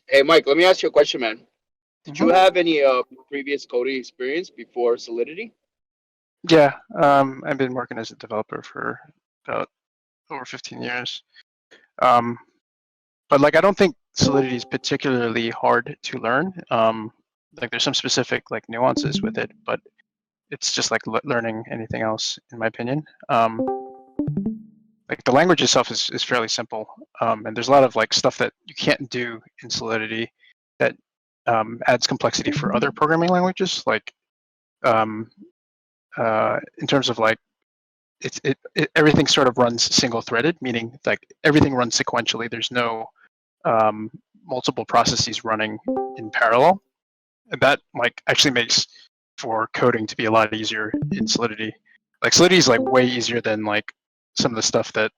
Hey, Mike, let me ask you a question, man. Did you hmm have any previous coding experience before Solidity? Yeah, I've been working as a developer for about over 15 years. Um, but like, I don't think Solidity is particularly hard to learn. Like, there's some specific like nuances with it, but it's just like learning anything else, in my opinion. Like the language itself is fairly simple, and there's a lot of like stuff that you can't do in Solidity that adds complexity for other programming languages. Like um, in terms of like everything sort of runs single threaded, meaning like everything runs sequentially. There's no um, multiple processes running in parallel. And that like actually makes for coding to be a lot easier in Solidity. Like Solidity is like way easier than like some of the stuff that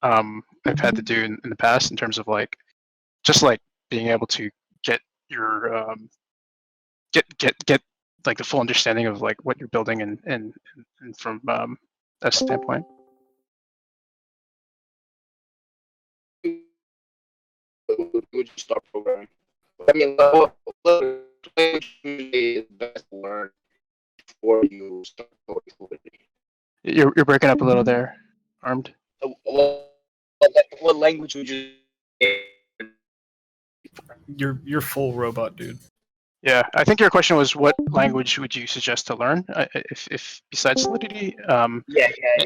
I've had to do in the past in terms of like just like being able to get your get like the full understanding of like what you're building and from that standpoint. Would you start programming? I mean, what language usually is best to learn before you start coding Solidity? You're breaking up a little there, Armed. So, what language would you You're full robot, dude. Yeah, I think your question was what language would you suggest to learn if besides Solidity? Yeah, yeah,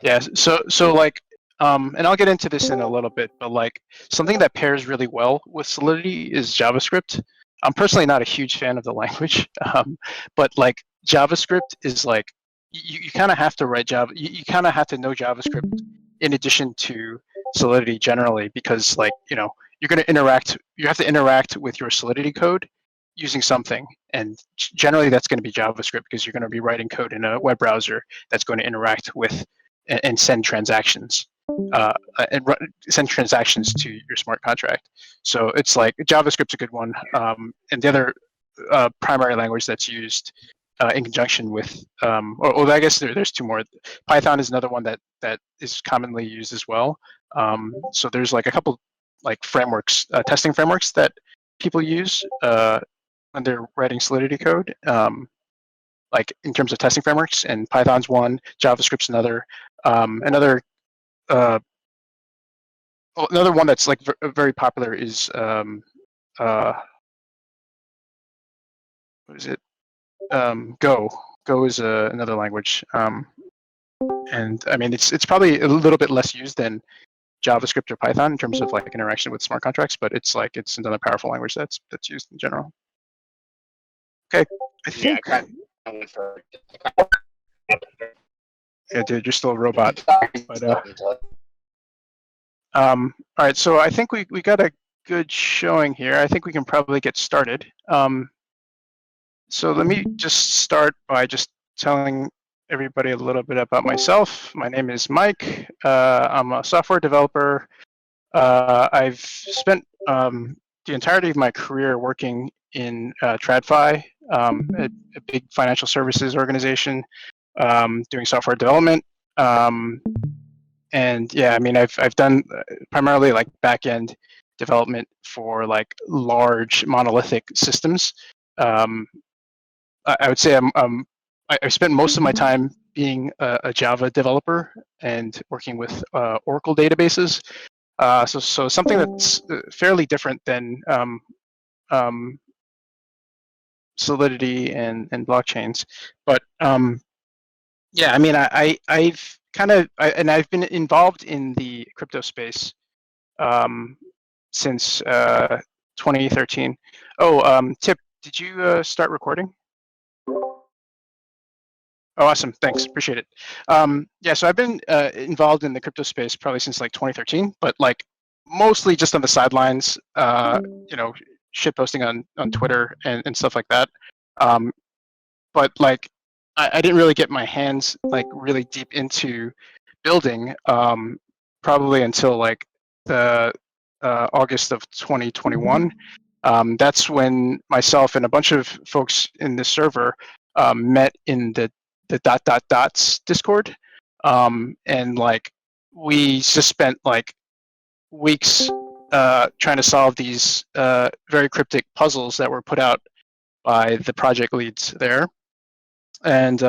Yeah, so like, and I'll get into this in a little bit, but like something that pairs really well with Solidity is JavaScript. I'm personally not a huge fan of the language, but like JavaScript is like you kind of have to write Java. You kind of have to know JavaScript in addition to Solidity generally, because like you're going to interact. You have to interact with your Solidity code using something, and generally that's going to be JavaScript because you're going to be writing code in a web browser that's going to interact with and send transactions send transactions to your smart contract. So it's like JavaScript's a good one, and the other primary language that's used in conjunction with, I guess there's two more. Python is another one that is commonly used as well. So there's like a couple like frameworks, testing frameworks that people use when they're writing Solidity code. Like in terms of testing frameworks, and Python's one, JavaScript's another. Another uh, another one that's like very popular is uh, what is it? Go. Go is another language, and I mean it's probably a little bit less used than JavaScript or Python in terms of like interaction with smart contracts, but it's another powerful language that's used in general. Okay, I yeah. think. I kind of went for Yeah, dude, you're still a robot. But all right, so I think we got a good showing here. I think we can probably get started. So let me just start by just telling everybody a little bit about myself. My name is Mike. I'm a software developer. I've spent the entirety of my career working in TradFi, a big financial services organization, doing software development. And yeah, I mean, I've done primarily like back-end development for like large monolithic systems. Um, I would say I spent most of my time being a Java developer and working with Oracle databases. So something that's fairly different than um, Solidity and blockchains. But yeah, I mean, I've kind of and I've been involved in the crypto space since 2013. Oh, Tip, did you start recording? Oh, awesome. Thanks. Appreciate it. Yeah, so I've been involved in the crypto space probably since like 2013, but like mostly just on the sidelines, shit posting on Twitter and stuff like that. But like I didn't really get my hands like really deep into building probably until like the August of 2021. That's when myself and a bunch of folks in this server met in the dots Discord, and like we just spent like weeks trying to solve these very cryptic puzzles that were put out by the project leads there. And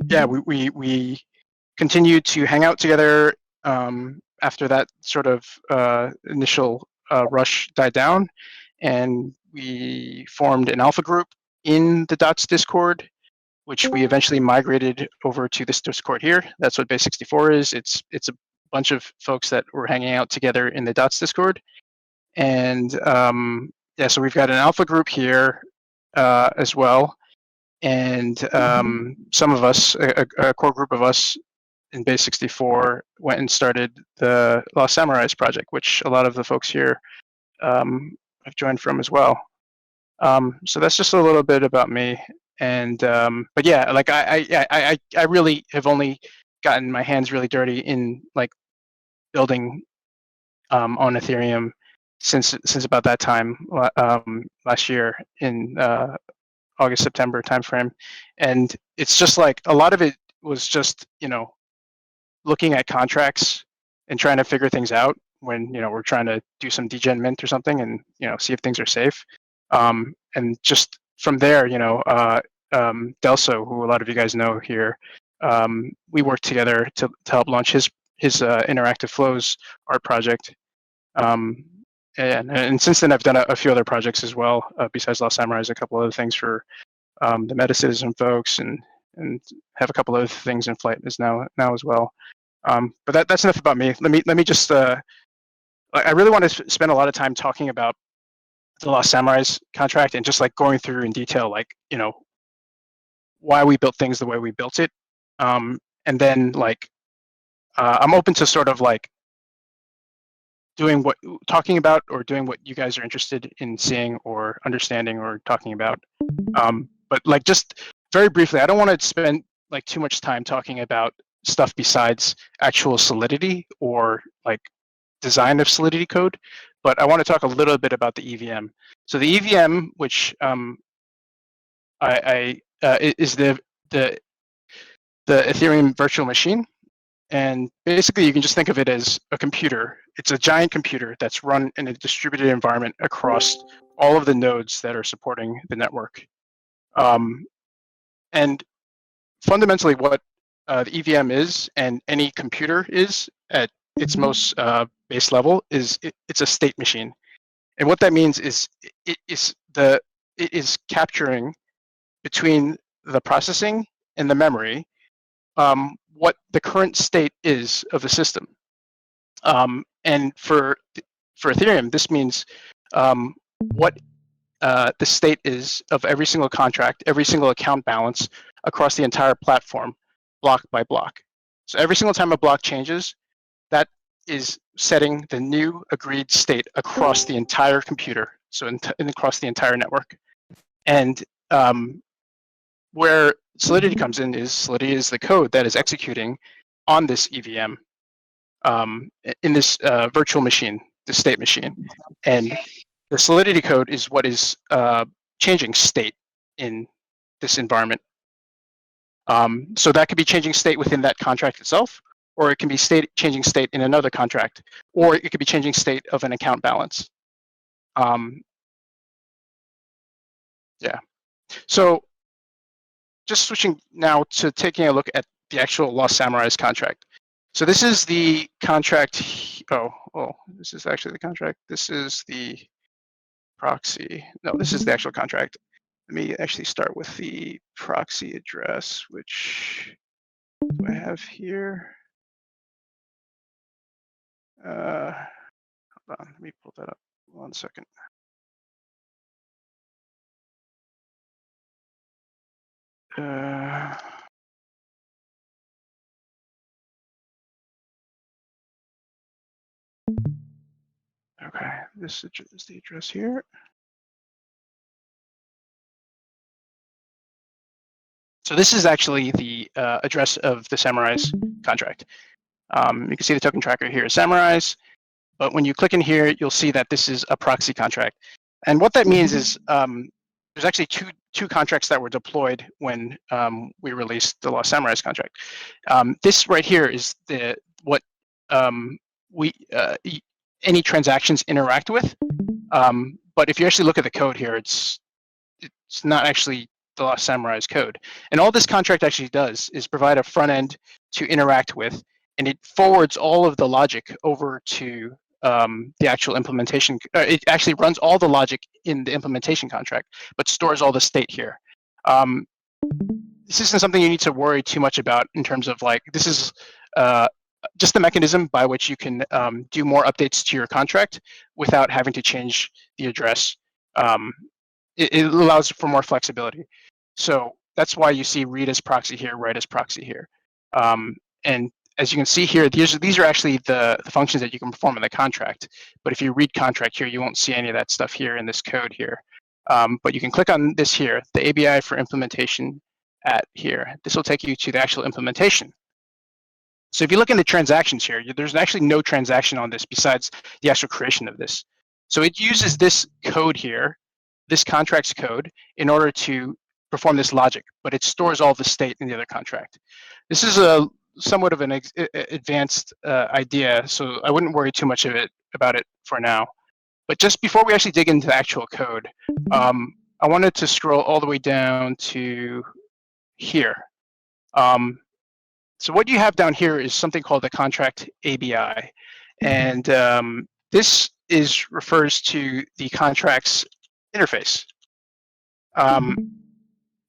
yeah, we continued to hang out together after that sort of initial rush died down, and we formed an alpha group in the Dots Discord, which we eventually migrated over to this Discord here. That's what Base 64 is. It's a bunch of folks that were hanging out together in the Dots Discord, and yeah, so we've got an alpha group here as well, and some of us, a core group of us in Base 64, went and started the Lost SamuRise project, which a lot of the folks here have joined from as well. So that's just a little bit about me. And but yeah, like I really have only gotten my hands really dirty in like building on Ethereum since about that time last year in August, September timeframe. And it's just like a lot of it was just, you know, looking at contracts and trying to figure things out when, you know, we're trying to do some degen mint or something and, you know, see if things are safe. And just from there, you know, Delso, who a lot of you guys know here, we worked together to help launch his interactive flows art project. And since then, I've done a few other projects as well, besides Lost SamuRise, a couple other things for the Meta Citizen folks, and have a couple other things in flight now as well. But that's enough about me. Let me just. I really want to spend a lot of time talking about the Lost SamuRise contract and just like going through in detail, like, you know, why we built things the way we built it, and then like I'm open to sort of like talking about or doing what you guys are interested in seeing or understanding or talking about. But like just very briefly, I don't want to spend like too much time talking about stuff besides actual Solidity or like design of Solidity code, but I want to talk a little bit about the EVM. So the EVM, which is the Ethereum virtual machine. And basically, you can just think of it as a computer. It's a giant computer that's run in a distributed environment across all of the nodes that are supporting the network. And fundamentally, what the EVM is, and any computer is at its most base level, is it's a state machine. And what that means is it is capturing between the processing and the memory what the current state is of the system. And for Ethereum, this means what the state is of every single contract, every single account balance across the entire platform, block by block. So every single time a block changes, that is setting the new agreed state across the entire computer, so across the entire network. And where Solidity comes in is Solidity is the code that is executing on this EVM in this virtual machine, the state machine. And the Solidity code is what is changing state in this environment. So that could be changing state within that contract itself, or it can be changing state in another contract, or it could be changing state of an account balance. Yeah. So just switching now to taking a look at the actual Lost SamuRise contract. So this is the contract. Oh, this is actually the contract. This is the proxy. No, this is the actual contract. Let me actually start with the proxy address, which do I have here? Hold on, let me pull that up 1 second. Okay, this is the address here. So this is actually the address of the SamuRise contract. You can see the token tracker here is SamuRise, but when you click in here, you'll see that this is a proxy contract. And what that means is there's actually two contracts that were deployed when we released the Lost SamuRise contract. This right here is what any transactions interact with. But if you actually look at the code here, it's not actually the Lost SamuRise code. And all this contract actually does is provide a front end to interact with, and it forwards all of the logic over to the actual implementation. It actually runs all the logic in the implementation contract, but stores all the state here. This isn't something you need to worry too much about in terms of like, this is just the mechanism by which you can do more updates to your contract without having to change the address. It allows for more flexibility. So that's why you see read as proxy here, write as proxy here. And as you can see here, these are actually the functions that you can perform in the contract. But if you read contract here, you won't see any of that stuff here in this code here. But you can click on this here, the ABI for implementation at here. This will take you to the actual implementation. So if you look into transactions here, there's actually no transaction on this besides the actual creation of this. So it uses this code here, this contract's code, in order to perform this logic, but it stores all the state in the other contract. This is a somewhat of an advanced idea, so I wouldn't worry too much about it for now. But just before we actually dig into the actual code, I wanted to scroll all the way down to here. So what you have down here is something called the contract ABI, and this refers to the contract's interface.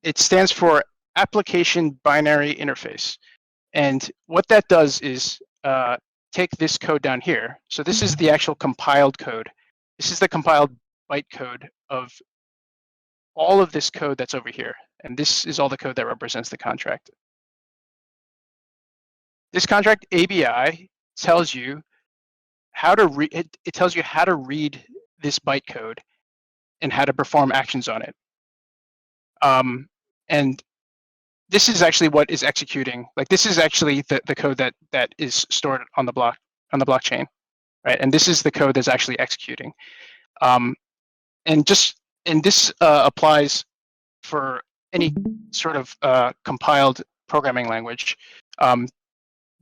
It stands for Application Binary Interface, and what that does is take this code down here. So this is the actual compiled code. This is the compiled bytecode of all of this code that's over here, and this is all the code that represents the contract. This contract ABI tells you how to read. It tells you how to read this bytecode and how to perform actions on it. And this is actually what is executing. Like this is actually the code that is stored on the blockchain, right? And this is the code that's actually executing. And this applies for any sort of compiled programming language.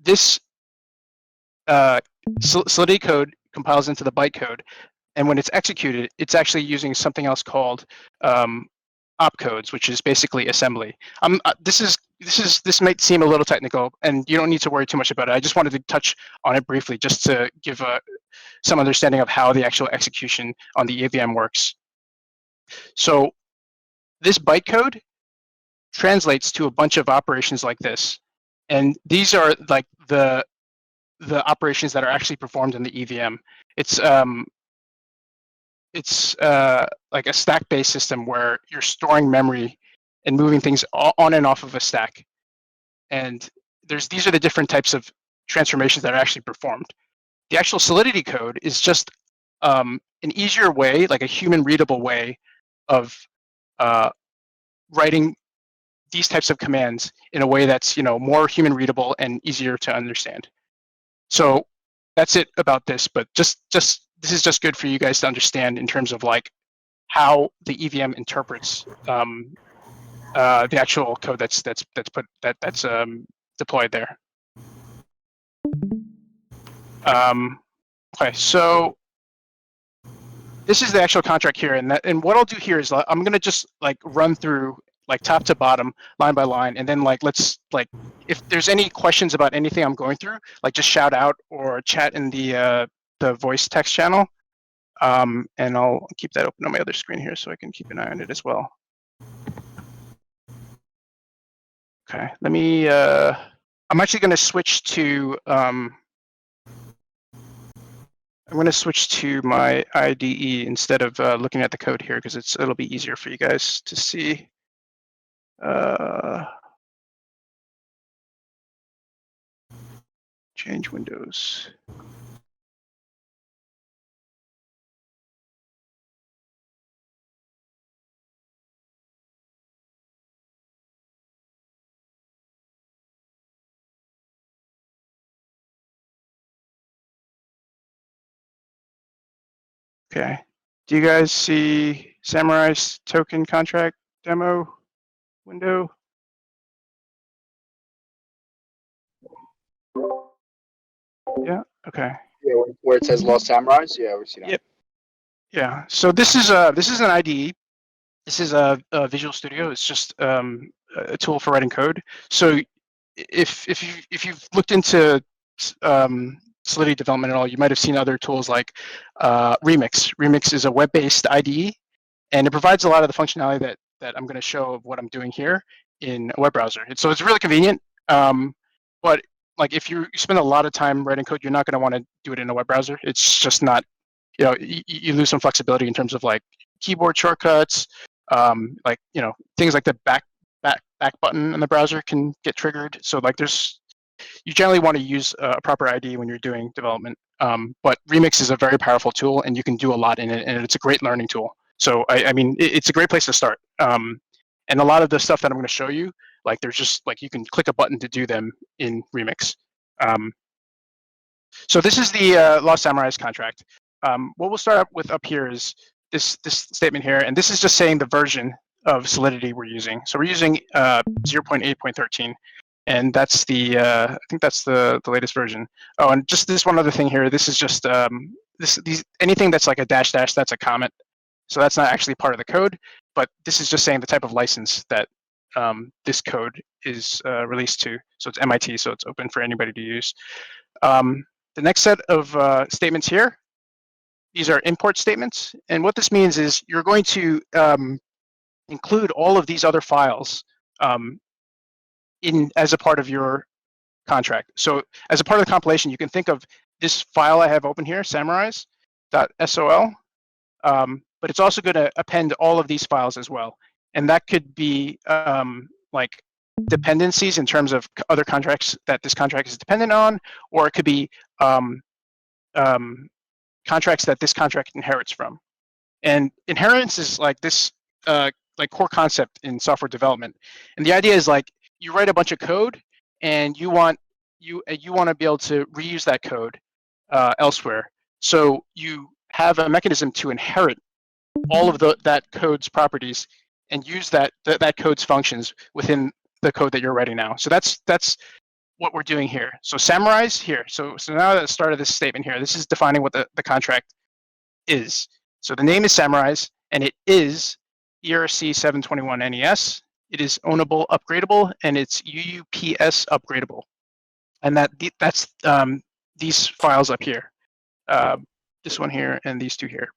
This Solidity code compiles into the bytecode, and when it's executed, it's actually using something else called opcodes, which is basically assembly. This might seem a little technical, and you don't need to worry too much about it. I just wanted to touch on it briefly, just to give some understanding of how the actual execution on the EVM works. So this bytecode translates to a bunch of operations like this, and these are like the operations that are actually performed in the EVM. It's like a stack-based system where you're storing memory and moving things on and off of a stack. And these are the different types of transformations that are actually performed. The actual Solidity code is just an easier way, like a human-readable way of writing these types of commands in a way that's more human-readable and easier to understand. So that's it about this, but just this is just good for you guys to understand in terms of like how the EVM interprets the actual code that's deployed there. Okay, so this is the actual contract here, and what I'll do here is I'm gonna just like run through like top to bottom, line by line, and then like let's like if there's any questions about anything I'm going through, like just shout out or chat in the voice text channel, and I'll keep that open on my other screen here so I can keep an eye on it as well. Okay, let me. I'm actually going to switch to. I'm going to switch to my IDE instead of looking at the code here because it'll be easier for you guys to see. Change windows. Okay. Do you guys see SamuRise token contract demo window? Yeah. Okay. Yeah, where it says Lost SamuRise. Yeah, we see that. Yep. Yeah. So this is an IDE. This is a Visual Studio. It's just a tool for writing code. So if you've looked into Solidity development at all, you might have seen other tools like Remix. Remix is a web-based IDE, and it provides a lot of the functionality that I'm going to show of what I'm doing here in a web browser. So it's really convenient. But like if you spend a lot of time writing code, you're not going to want to do it in a web browser. It's just not, you lose some flexibility in terms of like keyboard shortcuts, like things like the back button in the browser can get triggered. So like you generally want to use a proper IDE when you're doing development. But Remix is a very powerful tool, and you can do a lot in it, and it's a great learning tool. So I mean, it's a great place to start. And a lot of the stuff that I'm going to show you, like there's just like you can click a button to do them in Remix. So this is the Lost SamuRise contract. What we'll start with up here is this statement here, and this is just saying the version of Solidity we're using. So we're using 0.8.13, and that's I think that's the latest version. Oh, and just this one other thing here. This is just anything that's like a dash, that's a comment. So that's not actually part of the code, but this is just saying the type of license that this code is released to. So it's MIT, so it's open for anybody to use. The next set of statements here, these are import statements. And what this means is you're going to include all of these other files as a part of your contract. So as a part of the compilation, you can think of this file I have open here, samurise.sol, but it's also going to append all of these files as well. And that could be like dependencies in terms of other contracts that this contract is dependent on, or it could be contracts that this contract inherits from. And inheritance is like this like core concept in software development. And the idea is like you write a bunch of code, and you want to be able to reuse that code elsewhere. So you have a mechanism to inherit all of that code's properties and use that code's functions within the code that you're writing now. So that's what we're doing here. So SamuRise here. So now at the start of this statement here, this is defining what the contract is. So the name is SamuRise, and it is ERC 721 NES. It is ownable, upgradable, and it's UUPS upgradable. And that's these files up here, this one here and these two here.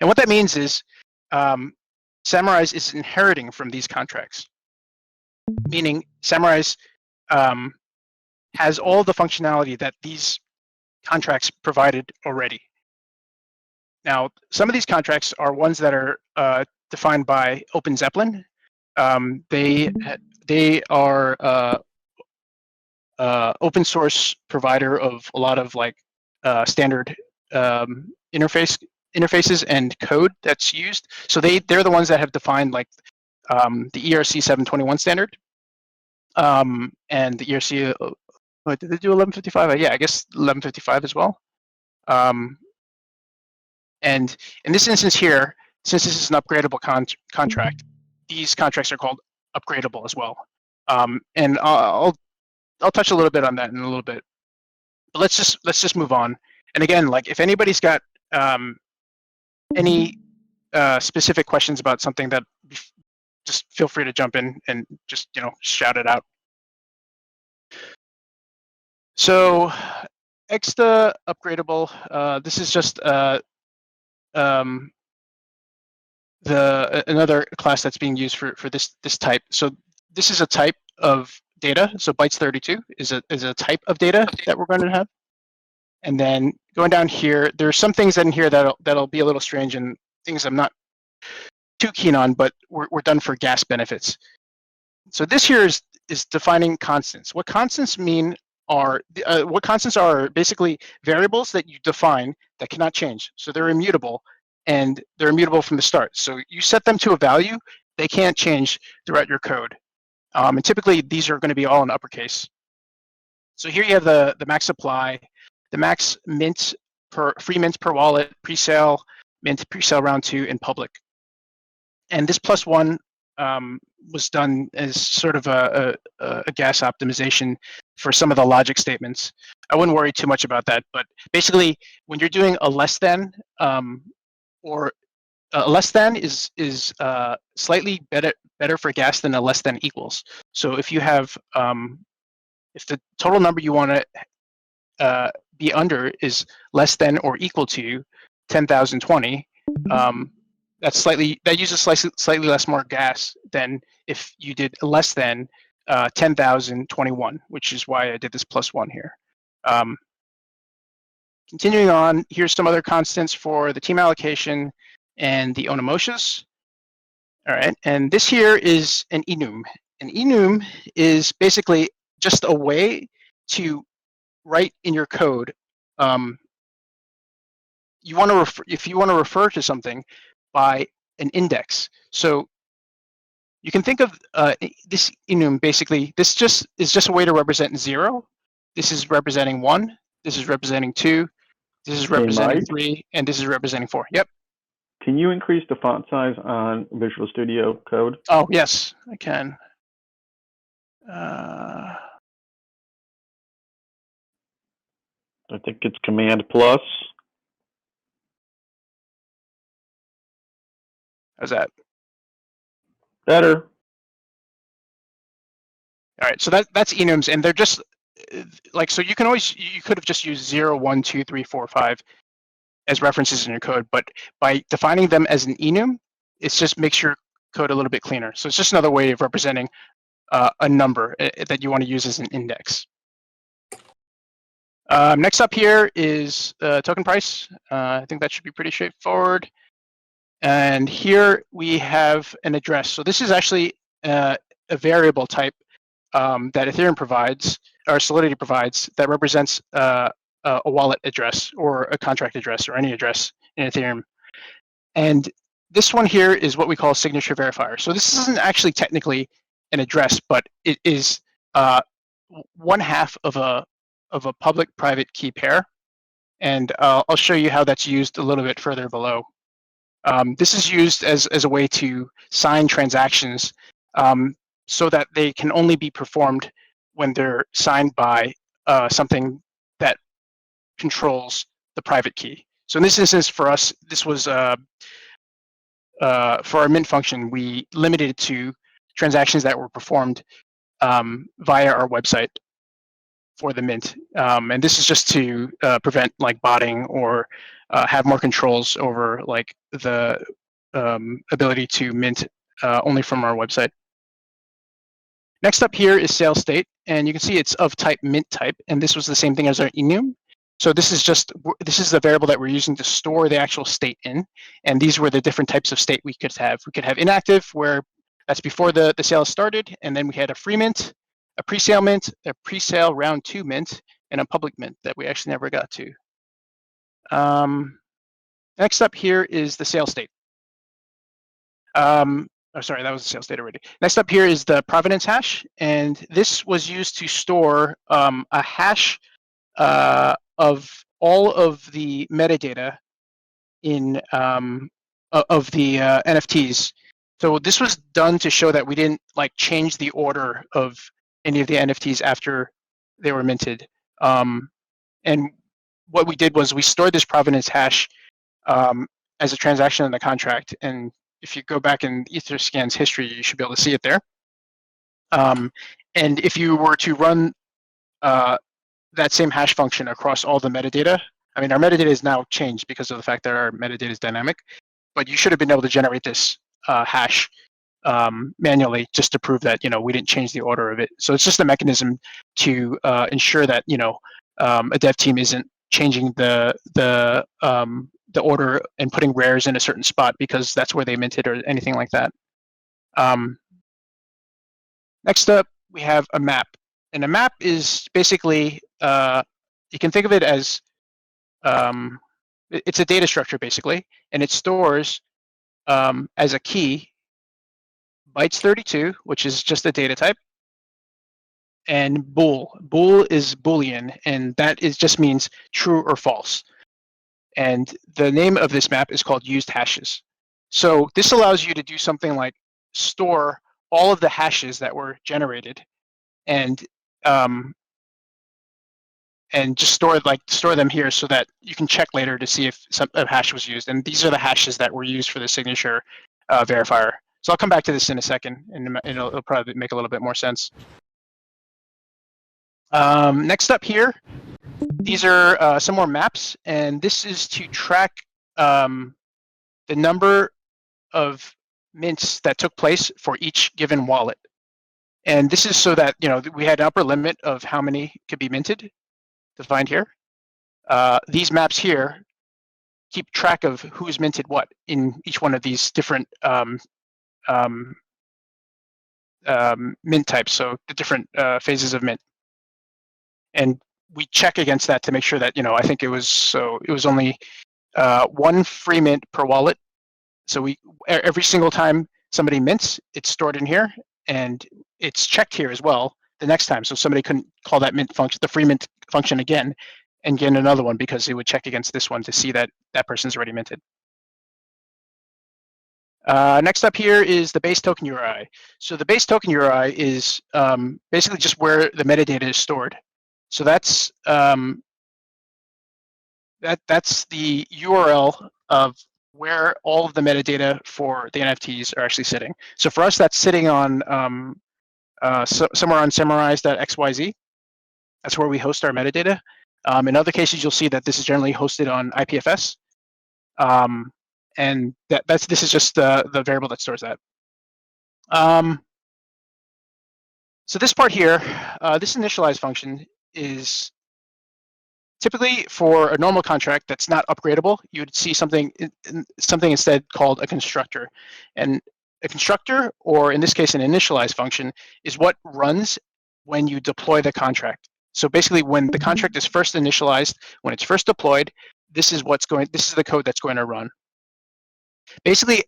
And what that means is SamuRise is inheriting from these contracts, meaning SamuRise has all the functionality that these contracts provided already. Now, some of these contracts are ones that are defined by OpenZeppelin. They are open source provider of a lot of like standard interfaces and code that's used. So they're the ones that have defined like the ERC 721 standard and the ERC. Did they do 1155? Yeah, I guess 1155 as well. And in this instance here, since this is an upgradable contract, these contracts are called upgradable as well. And I'll touch a little bit on that in a little bit. But let's just move on. And again, like if anybody's got any specific questions about something, that just feel free to jump in and just shout it out. So Exta upgradable. This is just another class that's being used for this type. So this is a type of data. So bytes 32 is a type of data that we're going to have. And then going down here, there's some things in here that'll be a little strange and things I'm not too keen on, but we're done for gas benefits. So this here is defining constants. What constants mean are basically variables that you define that cannot change. So they're immutable, and they're immutable from the start. So you set them to a value, they can't change throughout your code. And typically these are going to be all in uppercase. So here you have the max supply, the max mint free mints per wallet, pre-sale mint, pre-sale round 2 in public. And this +1 was done as sort of a gas optimization for some of the logic statements. I wouldn't worry too much about that. But basically, when you're doing a less than, or a less than is slightly better for gas than a less than equals. So if you have if the total number you want to be under is less than or equal to 10,020, that uses slightly less more gas than if you did less than 10,021, which is why I did this +1 here. Continuing on, here's some other constants for the team allocation and the Onomosius. All right, and this here is an enum. An enum is basically just a way to write in your code. You want to if you want to refer to something by an index. So you can think of this enum basically. This is just a way to represent 0. This is representing 1. This is representing 2. This is representing 3, and this is representing 4. Yep. Can you increase the font size on Visual Studio Code? Oh, yes, I can. I think it's Command plus. How's that? Better. All right, so that's enums, and they're just like, so you could have just used 0, 1, 2, 3, 4, 5 as references in your code, but by defining them as an enum, it just makes your code a little bit cleaner. So it's just another way of representing a number that you want to use as an index. Next up here is token price. I think that should be pretty straightforward. And here we have an address. So this is actually a variable type that Ethereum provides, or Solidity provides, that represents a wallet address or a contract address or any address in Ethereum. And this one here is what we call a signature verifier. So this isn't actually technically an address, but it is one half of a public-private key pair. And I'll show you how that's used a little bit further below. This is used as a way to sign transactions so that they can only be performed when they're signed by something that controls the private key. So in this instance, for us, this was for our mint function, we limited it to transactions that were performed via our website for the mint. And this is just to prevent like botting or have more controls over like the ability to mint only from our website. Next up here is sales state, and you can see it's of type mint type, and this was the same thing as our enum. So this is the variable that we're using to store the actual state in, and these were the different types of state we could have. We could have inactive, where that's before the sale started, and then we had a free mint, a pre-sale mint, a pre-sale round 2 mint, and a public mint that we actually never got to. Next up here is the sale state. Oh, sorry, that was the sales state already. Next up here is the provenance hash, and this was used to store a hash of all of the metadata in of the NFTs. So this was done to show that we didn't like change the order of any of the NFTs after they were minted. And what we did was we stored this provenance hash as a transaction in the contract, and if you go back in Etherscan's history, you should be able to see it there. And if you were to run that same hash function across all the metadata, I mean, our metadata is now changed because of the fact that our metadata is dynamic, but you should have been able to generate this hash manually just to prove that, we didn't change the order of it. So it's just a mechanism to ensure that, a dev team isn't changing the order and putting rares in a certain spot because that's where they minted or anything like that. Next up, we have a map. And a map is basically, you can think of it as, it's a data structure basically, and it stores as a key bytes 32, which is just a data type, and bool. Bool is Boolean, and that just means true or false. And the name of this map is called used hashes. So this allows you to do something like store all of the hashes that were generated and and just store them here so that you can check later to see if a hash was used. And these are the hashes that were used for the signature verifier. So I'll come back to this in a second, and it'll probably make a little bit more sense. Next up here, these are some more maps, and this is to track the number of mints that took place for each given wallet. And this is so that we had an upper limit of how many could be minted, defined here. These maps here keep track of who's minted what in each one of these different mint types, so the different phases of mint. And we check against that to make sure that, I think it was only one free mint per wallet. So every single time somebody mints, it's stored in here, and it's checked here as well the next time. So somebody couldn't call that mint function, the free mint function again, and get another one because it would check against this one to see that that person's already minted. Next up here is the base token URI. So the base token URI is basically just where the metadata is stored. So that's that's the URL of where all of the metadata for the NFTs are actually sitting. So for us, that's sitting on somewhere on SamuRise.xyz. That's where we host our metadata. In other cases, you'll see that this is generally hosted on IPFS. And this is just the variable that stores that. So this part here, this initialize function is typically for a normal contract that's not upgradable. You would see something instead called a constructor. And a constructor, or in this case, an initialize function, is what runs when you deploy the contract. So basically, when the contract is first initialized, when it's first deployed, this is the code that's going to run. Basically,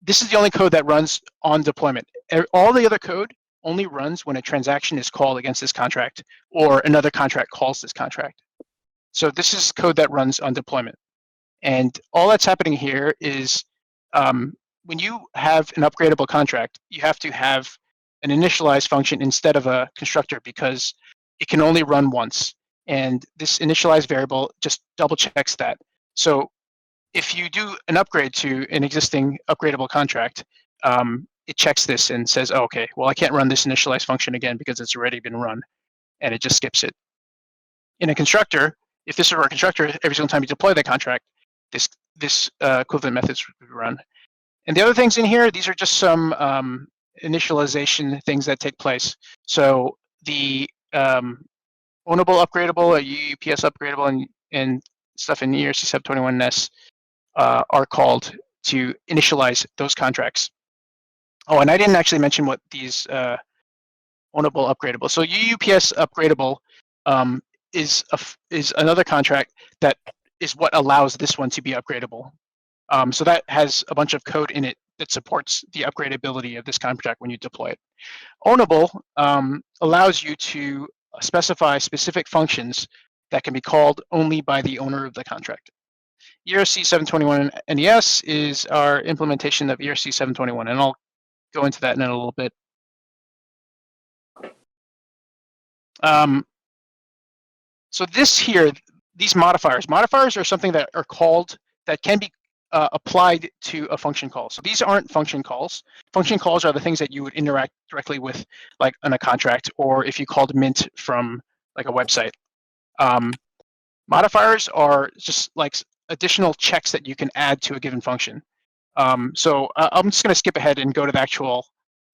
this is the only code that runs on deployment. All the other code only runs when a transaction is called against this contract or another contract calls this contract. So this is code that runs on deployment. And all that's happening here is when you have an upgradable contract, you have to have an initialize function instead of a constructor because it can only run once. And this initialize variable just double checks that. So if you do an upgrade to an existing upgradable contract, it checks this and says, oh, okay, well, I can't run this initialize function again because it's already been run, and it just skips it. In a constructor, if this were a constructor, every single time you deploy that contract, this equivalent methods would run. And the other things in here, these are just some initialization things that take place. So the ownable upgradable, UUPS upgradable, and stuff in ERC 721 NES are called to initialize those contracts. Oh, and I didn't actually mention what these ownable upgradable. So UUPS upgradable is another contract that is what allows this one to be upgradable. So that has a bunch of code in it that supports the upgradability of this contract when you deploy it. Ownable allows you to specify specific functions that can be called only by the owner of the contract. ERC 721 NES is our implementation of ERC 721, and I'll go into that in a little bit. So this here, these modifiers are something that are called, that can be applied to a function call. So these aren't function calls. Function calls are the things that you would interact directly with, like on a contract, or if you called mint from like a website. Modifiers are just like additional checks that you can add to a given function. So I'm just going to skip ahead and go to the actual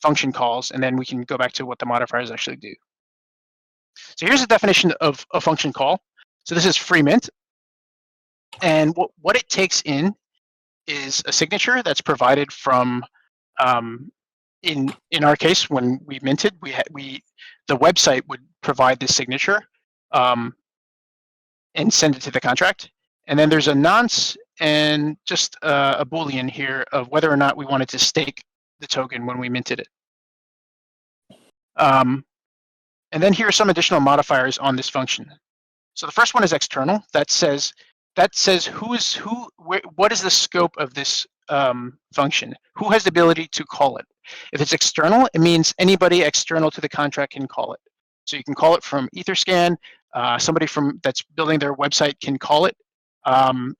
function calls, and then we can go back to what the modifiers actually do. So here's a definition of a function call. So this is free mint. And what it takes in is a signature that's provided from, in our case, when we minted, the website would provide this signature and send it to the contract. And then there's a nonce and just a Boolean here of whether or not we wanted to stake the token when we minted it. And then here are some additional modifiers on this function. So the first one is external. That says what is the scope of this function? Who has the ability to call it? If it's external, it means anybody external to the contract can call it. So you can call it from Etherscan. somebody that's building their website can call it.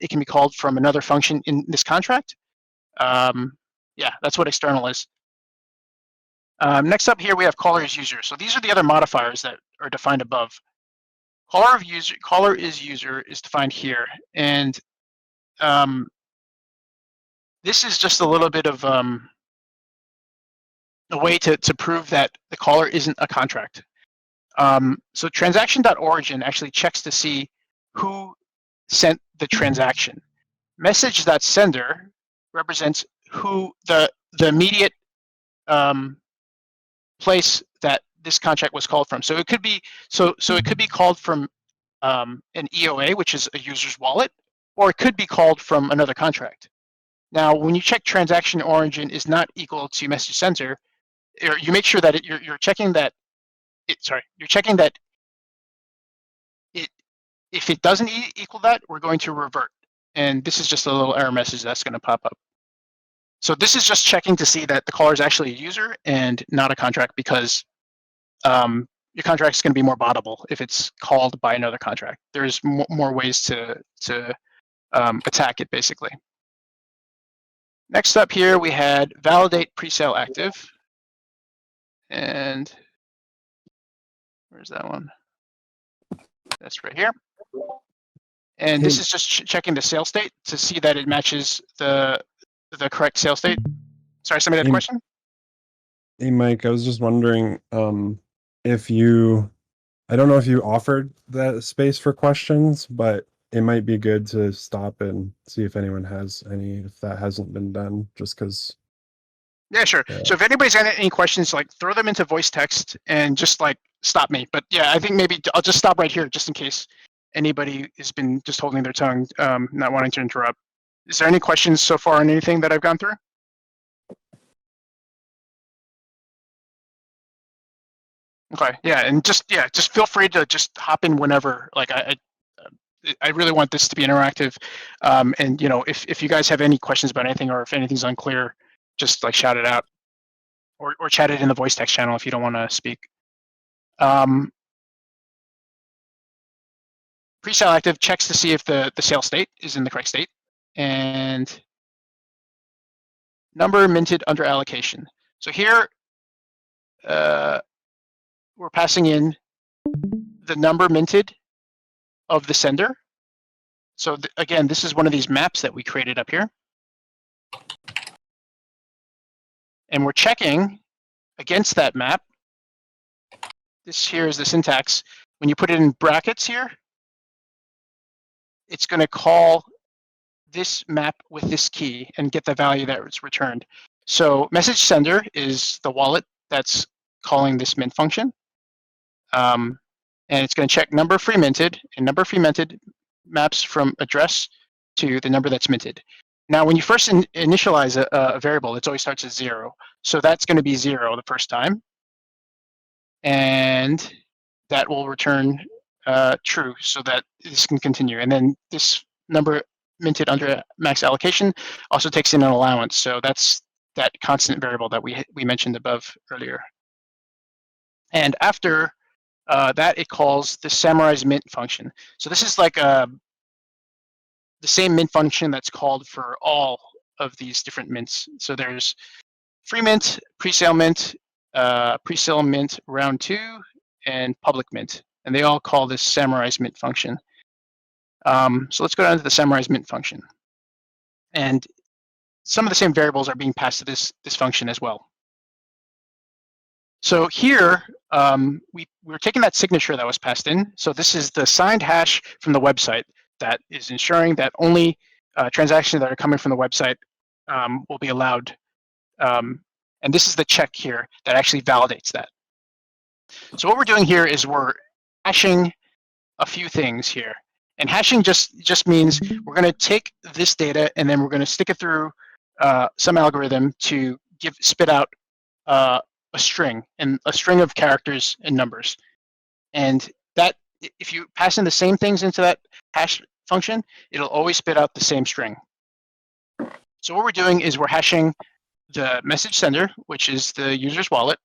It can be called from another function in this contract. Yeah, that's what external is. Next up here, we have caller is user. So these are the other modifiers that are defined above. Caller is user is defined here, and this is just a little bit of a way to prove that the caller isn't a contract. So transaction.origin actually checks to see who sent the transaction. Message.sender represents who the immediate place that this contract was called from. So it could be it could be called from an EOA, which is a user's wallet, or it could be called from another contract. Now, when you check transaction origin is not equal to message sender, you make sure that you're checking that. You're checking that if it doesn't equal that, we're going to revert. And this is just a little error message that's going to pop up. So this is just checking to see that the caller is actually a user and not a contract, because your contract is going to be more bottable if it's called by another contract. There's more ways to attack it, basically. Next up here, we had validate presale active. And where's that one? That's right here. And this is just checking the sale state to see that it matches the correct sale state. Sorry, somebody had a question? Hey, Mike, I was just wondering if I don't know if you offered that space for questions, but it might be good to stop and see if anyone has any, if that hasn't been done, just because. Yeah, sure. So if anybody's got any questions, like throw them into voice text and just like stop me. But yeah, I think maybe I'll just stop right here just in case anybody has been just holding their tongue, not wanting to interrupt. Is there any questions so far on anything that I've gone through? Okay, yeah, and just feel free to just hop in whenever. Like I really want this to be interactive, and you know, if you guys have any questions about anything, or if anything's unclear, just like shout it out, or chat it in the voice text channel if you don't want to speak. Presale active checks to see if the sale state is in the correct state, and number minted under allocation. So here, we're passing in the number minted of the sender. So again, this is one of these maps that we created up here. And we're checking against that map. This here is the syntax. When you put it in brackets here, it's going to call this map with this key and get the value that was returned. So message sender is the wallet that's calling this mint function. And it's going to check number free minted, and number free minted maps from address to the number that's minted. Now, when you first initialize a variable, it always starts at 0. So that's going to be 0 the first time. And that will return true so that this can continue. And then this number minted under max allocation also takes in an allowance. So that's that constant variable that we mentioned above earlier. And after that, it calls the SamuRise mint function. So this is like the same mint function that's called for all of these different mints. So there's free mint, presale mint round 2, and public mint. And they all call this SamuRise mint function. So let's go down to the SamuRise mint function. And some of the same variables are being passed to this function as well. So here, we're taking that signature that was passed in. So this is the signed hash from the website that is ensuring that only transactions that are coming from the website will be allowed. And this is the check here that actually validates that. So what we're doing here is we're hashing a few things here. And hashing just means we're going to take this data and then we're going to stick it through some algorithm to spit out a string of characters and numbers. And that, if you pass in the same things into that hash function, it'll always spit out the same string. So what we're doing is we're hashing the message sender, which is the user's wallet,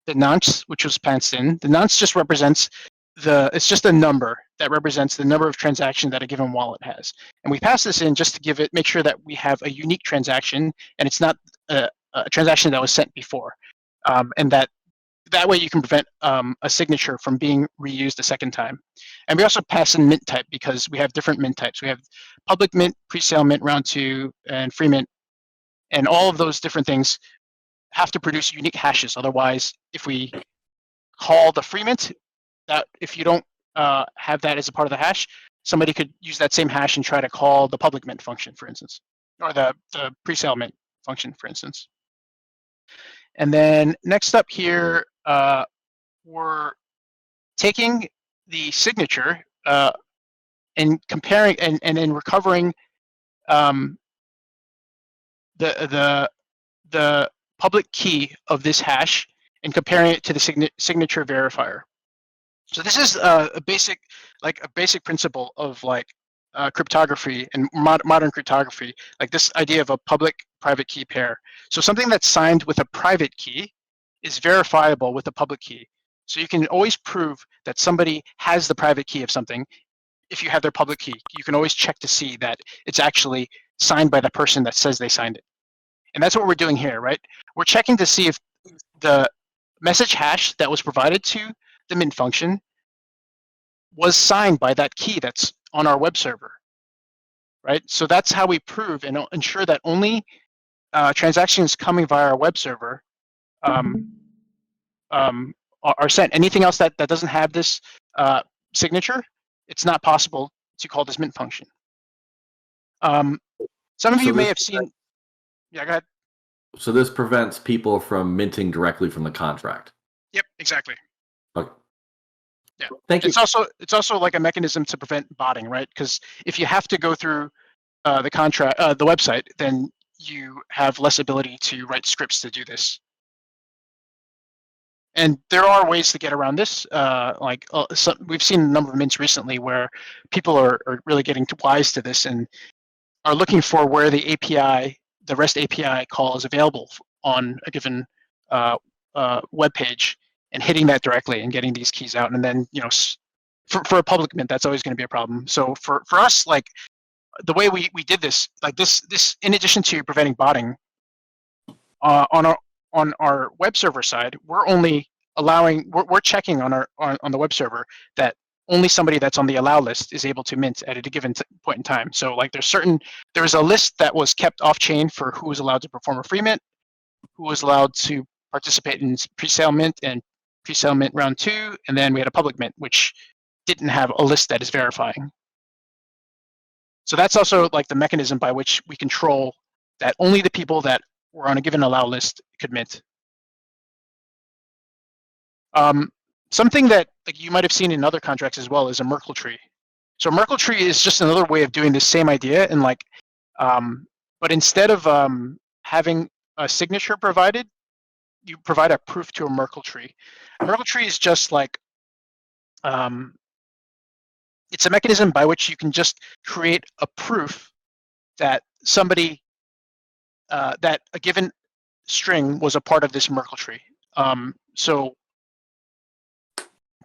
the nonce, which was passed in. The nonce just represents it's just a number that represents the number of transactions that a given wallet has. And we pass this in just to make sure that we have a unique transaction and it's not a transaction that was sent before. And that way you can prevent a signature from being reused a second time. And we also pass in mint type because we have different mint types. We have public mint, pre-sale mint, round 2, and free mint. And all of those different things have to produce unique hashes. Otherwise, if we call the free mint, that if you don't have that as a part of the hash, somebody could use that same hash and try to call the public mint function, for instance, or the pre-sale mint function, for instance. And then next up here, we're taking the signature and comparing and then recovering the public key of this hash and comparing it to the signature verifier. So this is a basic principle of cryptography and modern cryptography, like this idea of a public-private key pair. So something that's signed with a private key is verifiable with a public key. So you can always prove that somebody has the private key of something if you have their public key. You can always check to see that it's actually signed by the person that says they signed it. And that's what we're doing here, right? We're checking to see if the message hash that was provided to the mint function was signed by that key that's on our web server, right? So that's how we prove and ensure that only transactions coming via our web server are sent. Anything else that doesn't have this signature, it's not possible to call this mint function. Some of you may have seen. Yeah, go ahead. So this prevents people from minting directly from the contract. Yep, exactly. Okay. Yeah. Thank you. It's also like a mechanism to prevent botting, right? Because if you have to go through the website, then you have less ability to write scripts to do this. And there are ways to get around this. We've seen a number of mints recently where people are really getting wise to this and are looking for where the API, the REST API call is available on a given web page and hitting that directly and getting these keys out. And then, for a public mint, that's always going to be a problem. So for us, like the way we did this, like this, in addition to preventing botting, on our web server side, we're only allowing, we're checking on the web server that only somebody that's on the allow list is able to mint at a given point in time. So like there's a list that was kept off chain for who was allowed to perform a free mint, who was allowed to participate in pre-sale mint and pre-sale mint round 2, and then we had a public mint, which didn't have a list that is verifying. So that's also like the mechanism by which we control that only the people that were on a given allow list could mint. Something that you might have seen in other contracts as well is a Merkle tree. So a Merkle tree is just another way of doing the same idea, and but instead of having a signature provided, you provide a proof to a Merkle tree. A Merkle tree is just like it's a mechanism by which you can just create a proof that somebody that a given string was a part of this Merkle tree. So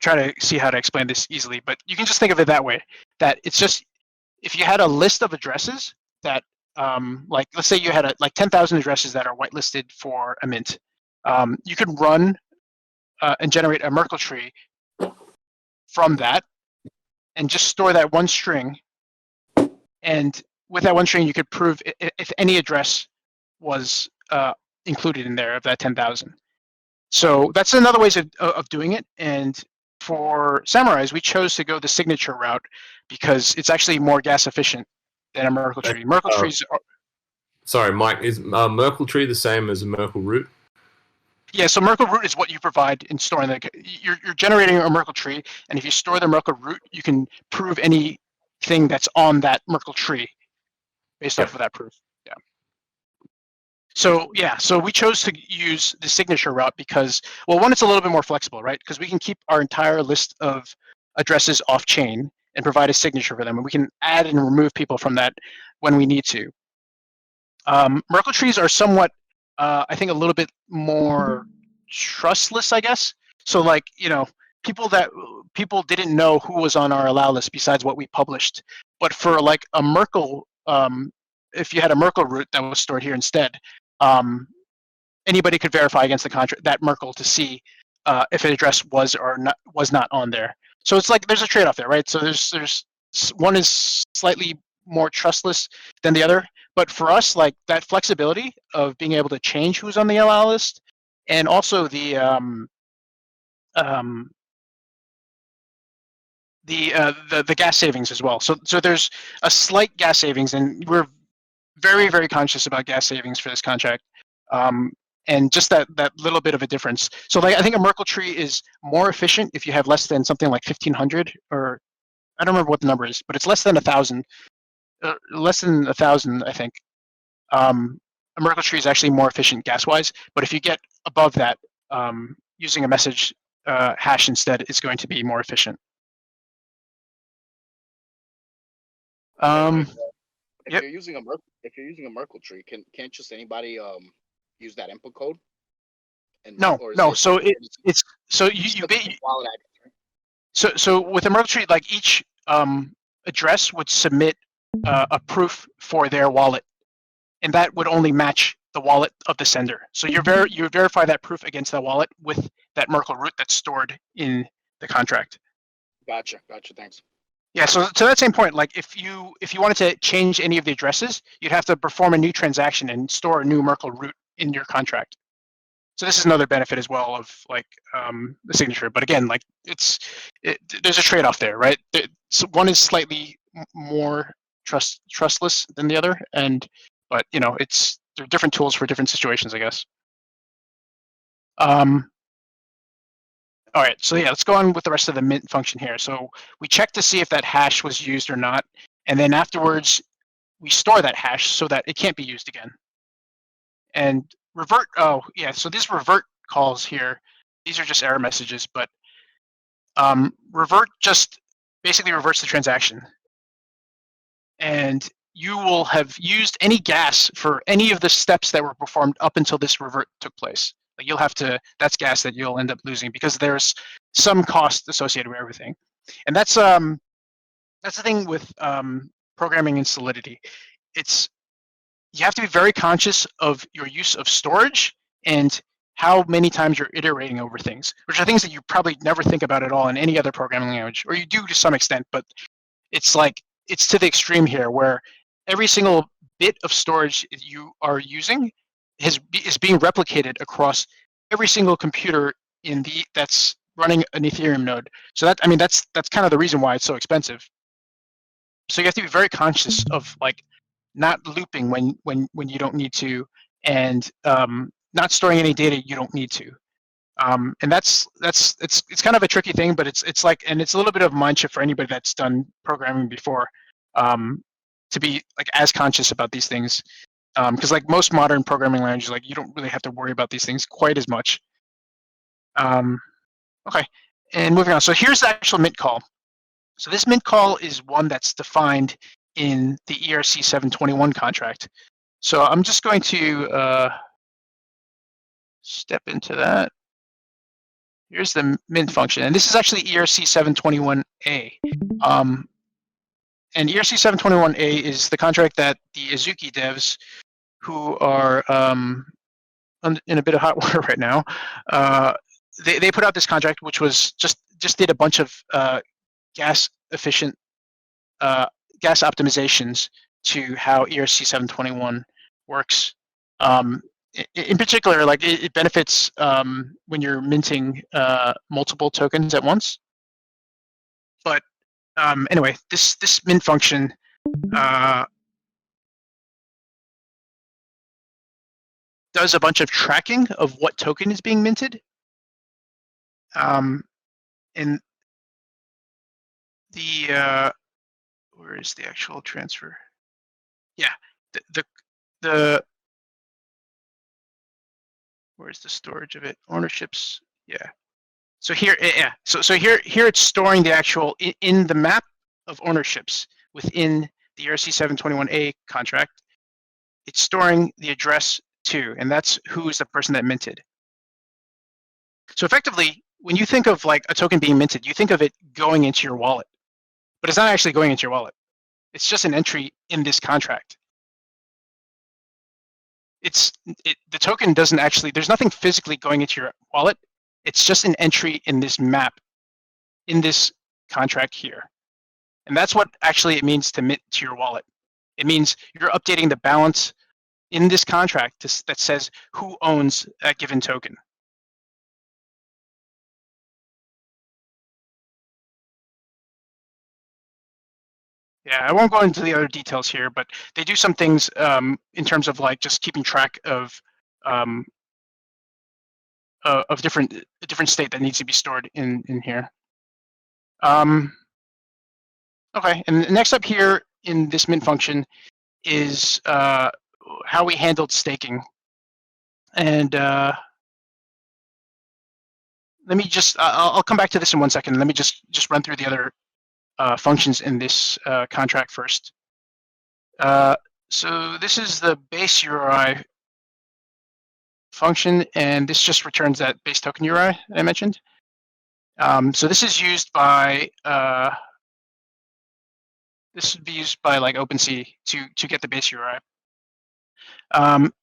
try to see how to explain this easily, but you can just think of it that way, that it's just, if you had a list of addresses that, let's say you had 10,000 addresses that are whitelisted for a mint, you could run and generate a Merkle tree from that and just store that one string. And with that one string, you could prove if any address was included in there of that 10,000. So that's another way of doing it. And for SamuRise, we chose to go the signature route because it's actually more gas efficient than a Merkle tree. Merkle trees are... Sorry, Mike, is Merkle tree the same as a Merkle root? Yeah, so Merkle root is what you provide in storing you're generating a Merkle tree, and if you store the Merkle root, you can prove anything that's on that Merkle tree based off of that proof. Yeah. So we chose to use the signature route because, well, one, it's a little bit more flexible, right? Because we can keep our entire list of addresses off chain and provide a signature for them, and we can add and remove people from that when we need to. Merkle trees are somewhat, I think, a little bit more trustless, I guess. So, people that people didn't know who was on our allow list besides what we published. But for like a Merkle, if you had a Merkle root that was stored here instead, anybody could verify against the contract that Merkle to see if an address was not on there. So it's like there's a trade-off there, right? So there's one is slightly more trustless than the other, but for us, like that flexibility of being able to change who's on the allow list, and also the gas savings as well. So there's a slight gas savings, and we're very, very conscious about gas savings for this contract. And just that little bit of a difference. So like I think a Merkle tree is more efficient if you have less than something like 1,500, or I don't remember what the number is, but it's less than 1,000. Less than 1,000, I think. A Merkle tree is actually more efficient gas-wise, but if you get above that, using a message hash instead is going to be more efficient. If Yep. you're using a Merkle tree, can't just anybody use that input code? And No. So it's so you specific wallet address, right? so with a Merkle tree, like each address would submit a proof for their wallet, and that would only match the wallet of the sender. So you verify that proof against that wallet with that Merkle root that's stored in the contract. Gotcha. Thanks. Yeah. So to that same point, like if you wanted to change any of the addresses, you'd have to perform a new transaction and store a new Merkle root in your contract. So this is another benefit as well of like the signature. But again, like there's a trade-off there, right? So one is slightly more trustless than the other, but you know, they're different tools for different situations, I guess. All right, so yeah, let's go on with the rest of the mint function here. So we check to see if that hash was used or not, and then afterwards we store that hash so that it can't be used again. And revert, so these revert calls here, these are just error messages, but revert just basically reverts the transaction. And you will have used any gas for any of the steps that were performed up until this revert took place. Like you'll have to, that's gas that you'll end up losing because there's some cost associated with everything. And that's the thing with programming in Solidity. You have to be very conscious of your use of storage and how many times you're iterating over things, which are things that you probably never think about at all in any other programming language, or you do to some extent, but it's to the extreme here where every single bit of storage you are using is being replicated across every single computer that's running an Ethereum node. So that's kind of the reason why it's so expensive. So you have to be very conscious of like not looping when you don't need to, and not storing any data you don't need to. And it's kind of a tricky thing, but it's like, and it's a little bit of a mind shift for anybody that's done programming before, to be like as conscious about these things, because like most modern programming languages, like you don't really have to worry about these things quite as much. Okay, and moving on. So here's the actual mint call. So this mint call is one that's defined in the ERC 721 contract. So I'm just going to step into that. Here's the mint function, and this is actually ERC 721A. And ERC 721A is the contract that the Azuki devs, who are in a bit of hot water right now, they put out this contract, which was just did a bunch of gas efficient gas optimizations to how ERC 721 works. In particular, like it benefits when you're minting multiple tokens at once. But anyway, this mint function does a bunch of tracking of what token is being minted. And the where is the actual transfer? Yeah, the where's the storage of it? Ownerships. Yeah. So here, yeah. So here it's storing the actual in the map of ownerships within the ERC 721A contract. It's storing the address too, and that's who is the person that minted. So effectively, when you think of like a token being minted, you think of it going into your wallet, but it's not actually going into your wallet. It's just an entry in this contract. The token doesn't actually, there's nothing physically going into your wallet. It's just an entry in this map, in this contract here. And that's what actually it means to mint to your wallet. It means you're updating the balance in this contract that says who owns a given token. Yeah, I won't go into the other details here, but they do some things in terms of like just keeping track of different state that needs to be stored in here. Okay, and next up here in this mint function is how we handled staking. And let me just, I'll come back to this in 1 second. Let me just run through the other functions in this contract first. So this is the base URI function, and this just returns that base token URI that I mentioned. So this is used by, this would be used by like OpenSea to get the base URI.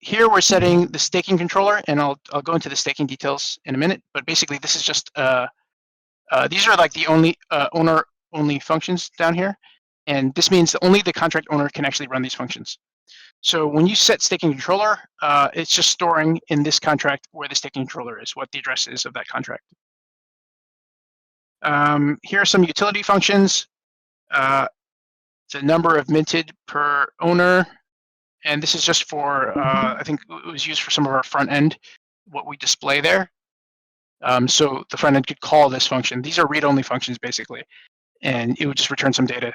Here we're setting the staking controller, and I'll go into the staking details in a minute. But basically, this is just these are like the only owner only functions down here, and this means that only the contract owner can actually run these functions. So when you set staking controller, it's just storing in this contract where the staking controller is, what the address is of that contract. Here are some utility functions. The number of minted per owner. And this is just for, I think it was used for some of our front end, what we display there. So the front end could call this function. These are read-only functions, basically. And it would just return some data.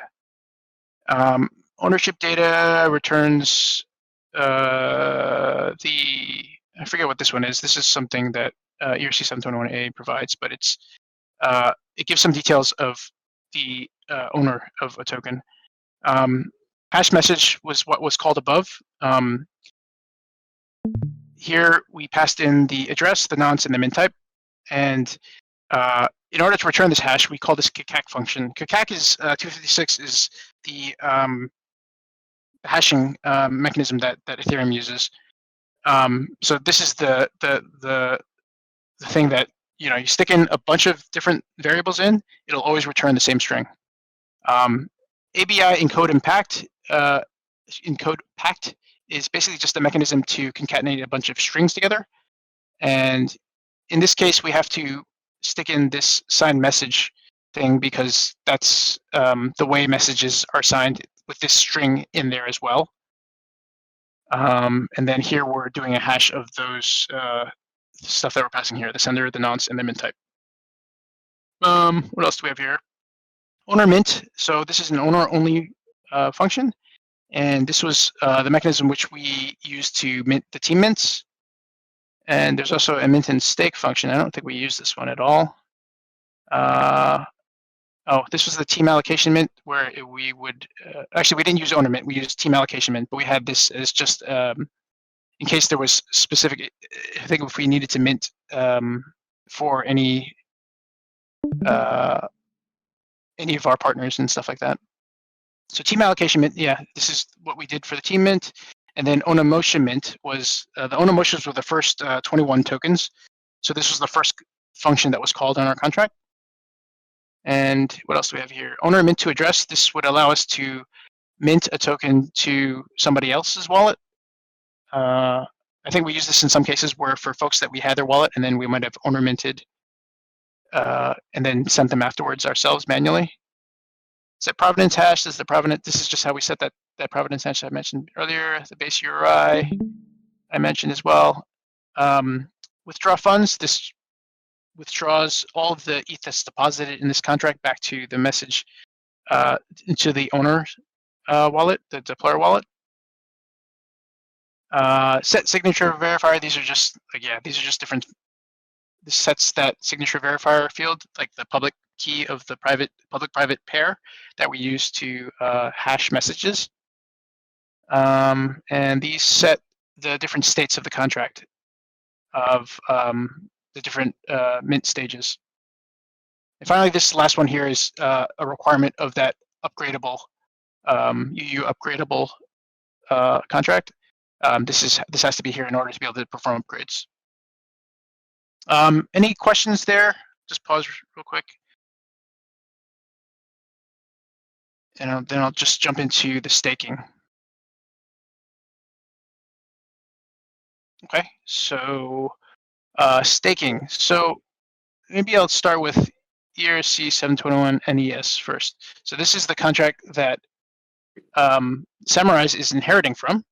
Ownership data returns I forget what this one is. This is something that ERC 721A provides, but it gives some details of the owner of a token. Hash message was what was called above. Here we passed in the address, the nonce, and the mint type. And in order to return this hash, we call this kcac function. Kcac is 256 is the hashing mechanism that Ethereum uses. So this is the thing that you stick in a bunch of different variables in, it'll always return the same string. ABI encode and pact. Encode pact is basically just a mechanism to concatenate a bunch of strings together. And in this case, we have to stick in this signed message thing because that's the way messages are signed with this string in there as well. And then here we're doing a hash of those stuff that we're passing here, the sender, the nonce, and the mint type. What else do we have here? Owner mint. So this is an owner-only function. And this was the mechanism which we used to mint the team mints. And there's also a mint and stake function. I don't think we used this one at all. Oh, this was the team allocation mint where we would, actually we didn't use owner mint, we used team allocation mint, but we had this as just in case there was specific, I think if we needed to mint for any of our partners and stuff like that. So team allocation mint, yeah, this is what we did for the team mint. And then Onomotion mint was, the Onomotions were the first 21 tokens. So this was the first function that was called on our contract. And what else do we have here? Owner mint to address. This would allow us to mint a token to somebody else's wallet. I think we use this in some cases where for folks that we had their wallet and then we might have owner minted and then sent them afterwards ourselves manually. Set provenance hash. This is just how we set that provenance hash I mentioned earlier. The base URI I mentioned as well. Withdraw funds. This withdraws all of the ETH that's deposited in this contract back to the message into the owner wallet, the deployer wallet. Set signature verifier. These are just different. This sets that signature verifier field, like the public key of the public-private pair that we use to hash messages. And these set the different states of the contract of the different mint stages. And finally, this last one here is a requirement of that upgradable UU upgradable contract. This has to be here in order to be able to perform upgrades. Any questions there? Just pause real quick. And then I'll just jump into the staking. Okay, so staking. So maybe I'll start with ERC 721 NES first. So this is the contract that SamuRise is inheriting from.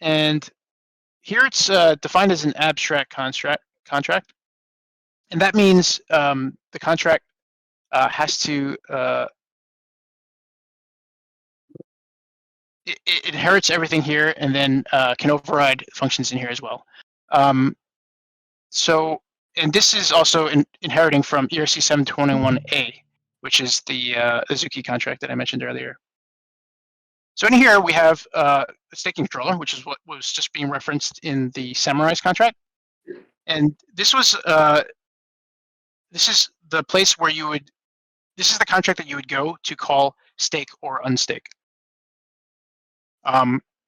And here it's defined as an abstract contract. And that means the contract has to it inherits everything here, and then can override functions in here as well. So, and this is also inheriting from ERC 721A, which is the Azuki contract that I mentioned earlier. So in here we have a staking controller, which is what was just being referenced in the SamuRise contract, and this is the place where you would. This is the contract that you would go to call stake or unstake.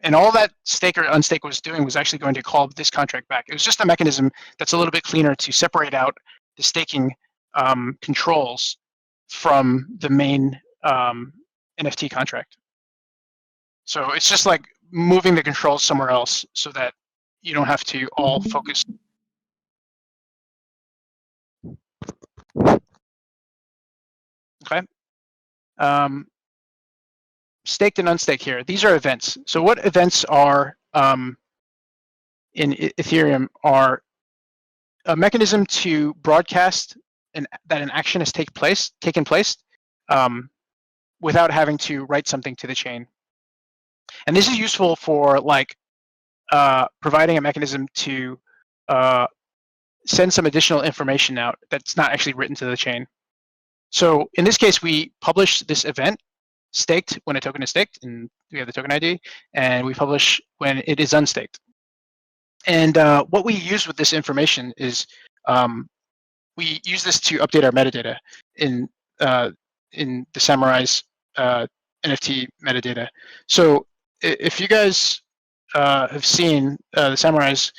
And all that stake or unstake was doing was actually going to call this contract back. It was just a mechanism that's a little bit cleaner to separate out the staking controls from the main NFT contract. So it's just like moving the controls somewhere else so that you don't have to all focus. Okay. Staked and unstaked here. These are events. So what events are in Ethereum are a mechanism to broadcast that an action has taken place without having to write something to the chain. And this is useful for like providing a mechanism to send some additional information out that's not actually written to the chain. So in this case, we publish this event staked when a token is staked, and we have the token ID, and we publish when it is unstaked. And what we use with this information is we use this to update our metadata in the SamuRise NFT metadata. So if you guys have seen the SamuRise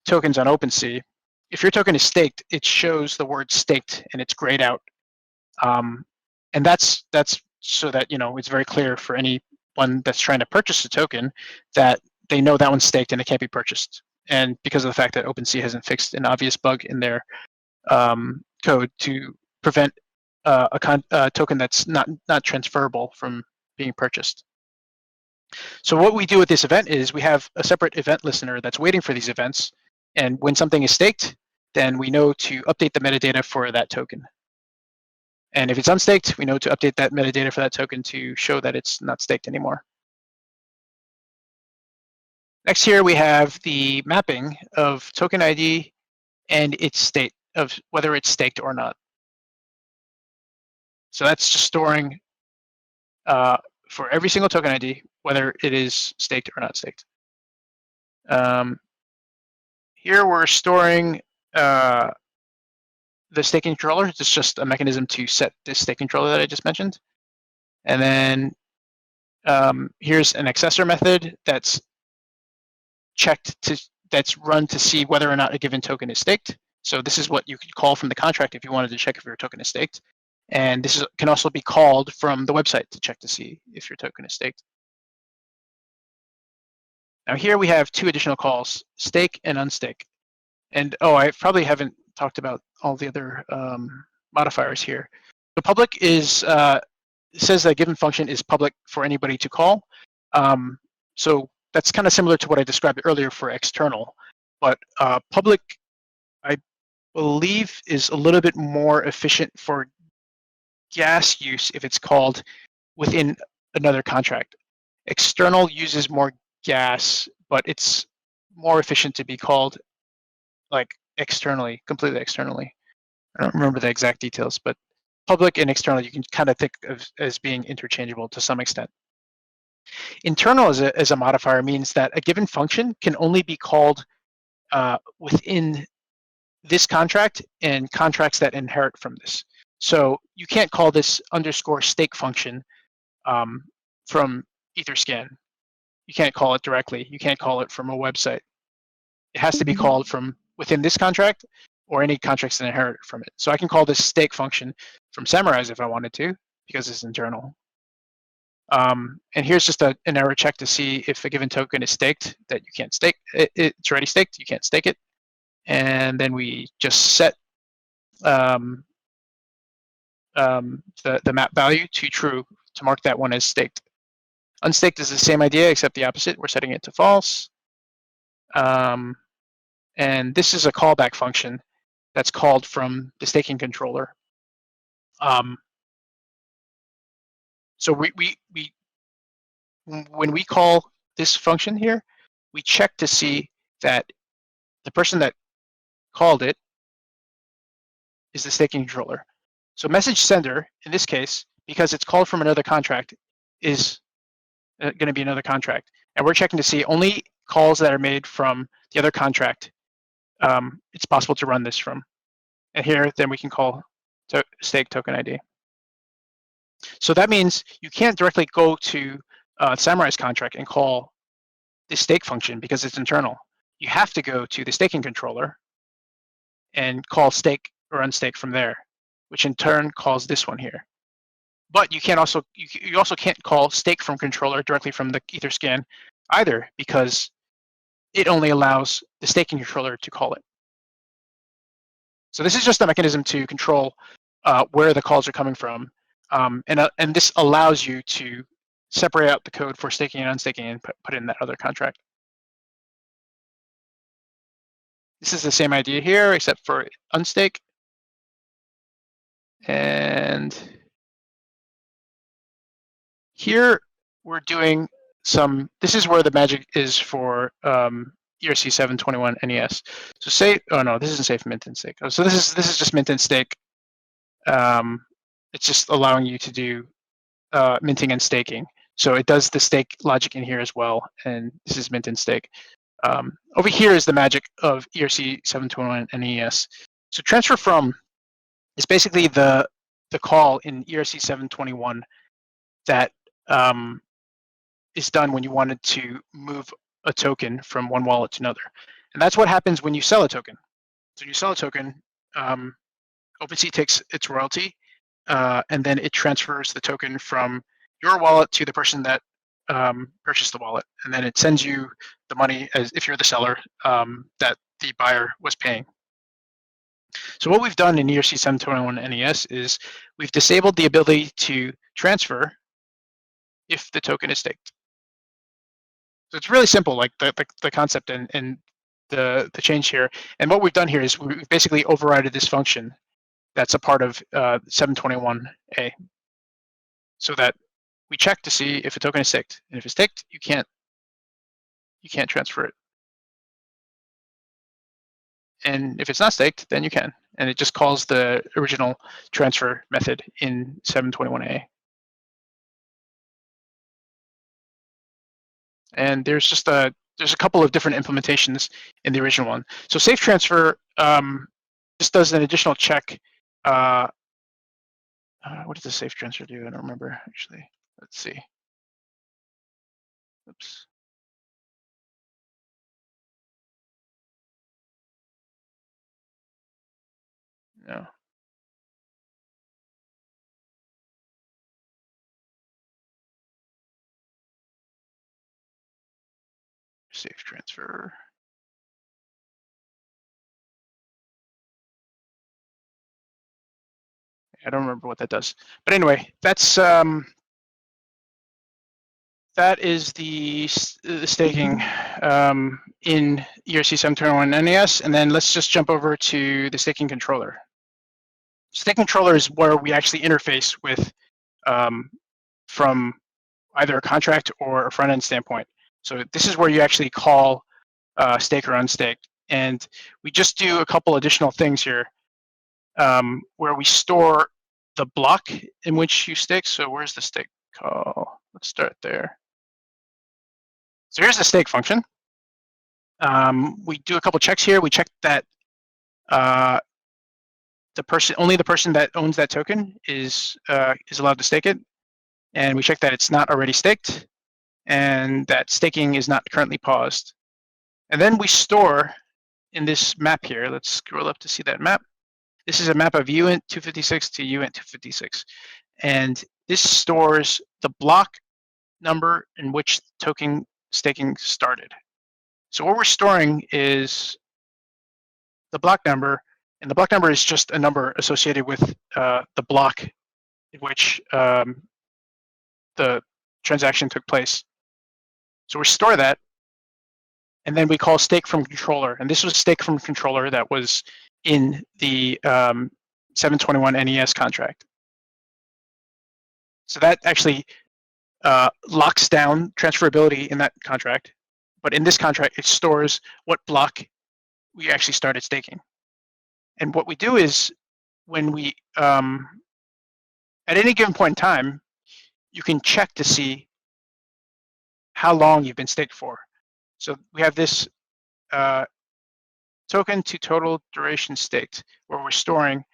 tokens on OpenSea, if your token is staked, it shows the word staked and it's grayed out. And that's so that it's very clear for anyone that's trying to purchase a token that they know that one's staked and it can't be purchased. And because of the fact that OpenSea hasn't fixed an obvious bug in their code to prevent a token that's not transferable from being purchased. So what we do with this event is we have a separate event listener that's waiting for these events, and when something is staked, then we know to update the metadata for that token. And if it's unstaked, we know to update that metadata for that token to show that it's not staked anymore. Next here we have the mapping of token ID and its state of whether it's staked or not. So that's just storing for every single token ID whether it is staked or not staked. Here we're storing the staking controller. It's just a mechanism to set this staking controller that I just mentioned. And then here's an accessor method that's that's run to see whether or not a given token is staked. So this is what you could call from the contract if you wanted to check if your token is staked. And this can also be called from the website to check to see if your token is staked. Now here we have two additional calls, stake and unstake. And I probably haven't talked about all the other modifiers here. The public is says that a given function is public for anybody to call. So that's kind of similar to what I described earlier for external, but public, I believe, is a little bit more efficient for gas use if it's called within another contract. External uses more gas, but it's more efficient to be called like externally, completely externally. I don't remember the exact details, but public and external you can kind of think of as being interchangeable to some extent. Internal as a modifier means that a given function can only be called within this contract and contracts that inherit from this. So you can't call this _stake function from Etherscan. You can't call it directly. You can't call it from a website. It has to be called from within this contract or any contracts that inherit from it. So I can call this stake function from SamuRise if I wanted to, because it's internal. And here's just an error check to see if a given token is staked, that you can't stake. It's already staked, you can't stake it. And then we just set the map value to true to mark that one as staked. Unstaked is the same idea, except the opposite. We're setting it to false. And this is a callback function that's called from the staking controller. So when we call this function here, we check to see that the person that called it is the staking controller. So message sender, in this case, because it's called from another contract, is going to be another contract. And we're checking to see only calls that are made from the other contract. It's possible to run this from. And here, then we can call stake token ID. So that means you can't directly go to SamuRise contract and call this stake function because it's internal. You have to go to the staking controller and call stake or unstake from there, which in turn calls this one here. But you can't also you also can't call stake from controller directly from the Etherscan either, because it only allows the staking controller to call it. So this is just a mechanism to control where the calls are coming from, and this allows you to separate out the code for staking and unstaking and put in that other contract. This is the same idea here, except for unstake. And here we're doing some, this is where the magic is for ERC 721 NES. So say, oh no, this isn't safe mint and stake. So this is just mint and stake. It's just allowing you to do minting and staking. So it does the stake logic in here as well, and this is mint and stake. Over here is the magic of ERC 721 NES. So transfer from is basically the call in ERC 721 that is done when you wanted to move a token from one wallet to another. And that's what happens when you sell a token. So you sell a token, OpenSea takes its royalty, and then it transfers the token from your wallet to the person that purchased the wallet. And then it sends you the money, as if you're the seller, that the buyer was paying. So what we've done in ERC 721 NES is we've disabled the ability to transfer if the token is staked. So it's really simple, like the concept and the change here. And what we've done here is we've basically overridden this function that's a part of 721A, so that we check to see if a token is staked. And if it's staked, you can't transfer it. And if it's not staked, then you can. And it just calls the original transfer method in 721A. And there's just a couple of different implementations in the original one. So safe transfer just does an additional check. What does the safe transfer do? I don't remember actually. Let's see. Oops. No. Safe transfer. I don't remember what that does. But anyway, that's that is the staking in ERC 721 NES. And then let's just jump over to the staking controller. Staking controller is where we actually interface with from either a contract or a front-end standpoint. So this is where you actually call stake or unstake. And we just do a couple additional things here where we store the block in which you stake. So where's the stake call? Let's start there. So here's the stake function. We do a couple checks here. We check that only the person that owns that token is allowed to stake it, and we check that it's not already staked, and that staking is not currently paused. And then we store in this map here. Let's scroll up to see that map. This is a map of uint 256 to uint 256, and this stores the block number in which token staking started. So what we're storing is the block number, and the block number is just a number associated with the block in which the transaction took place. So we store that, and then we call stake from controller. And this was stake from controller that was in the 721 NES contract. So that actually locks down transferability in that contract. But in this contract, it stores what block we actually started staking. And what we do is when we, at any given point in time, you can check to see how long you've been staked for. So we have this token to total duration staked, where we're storing,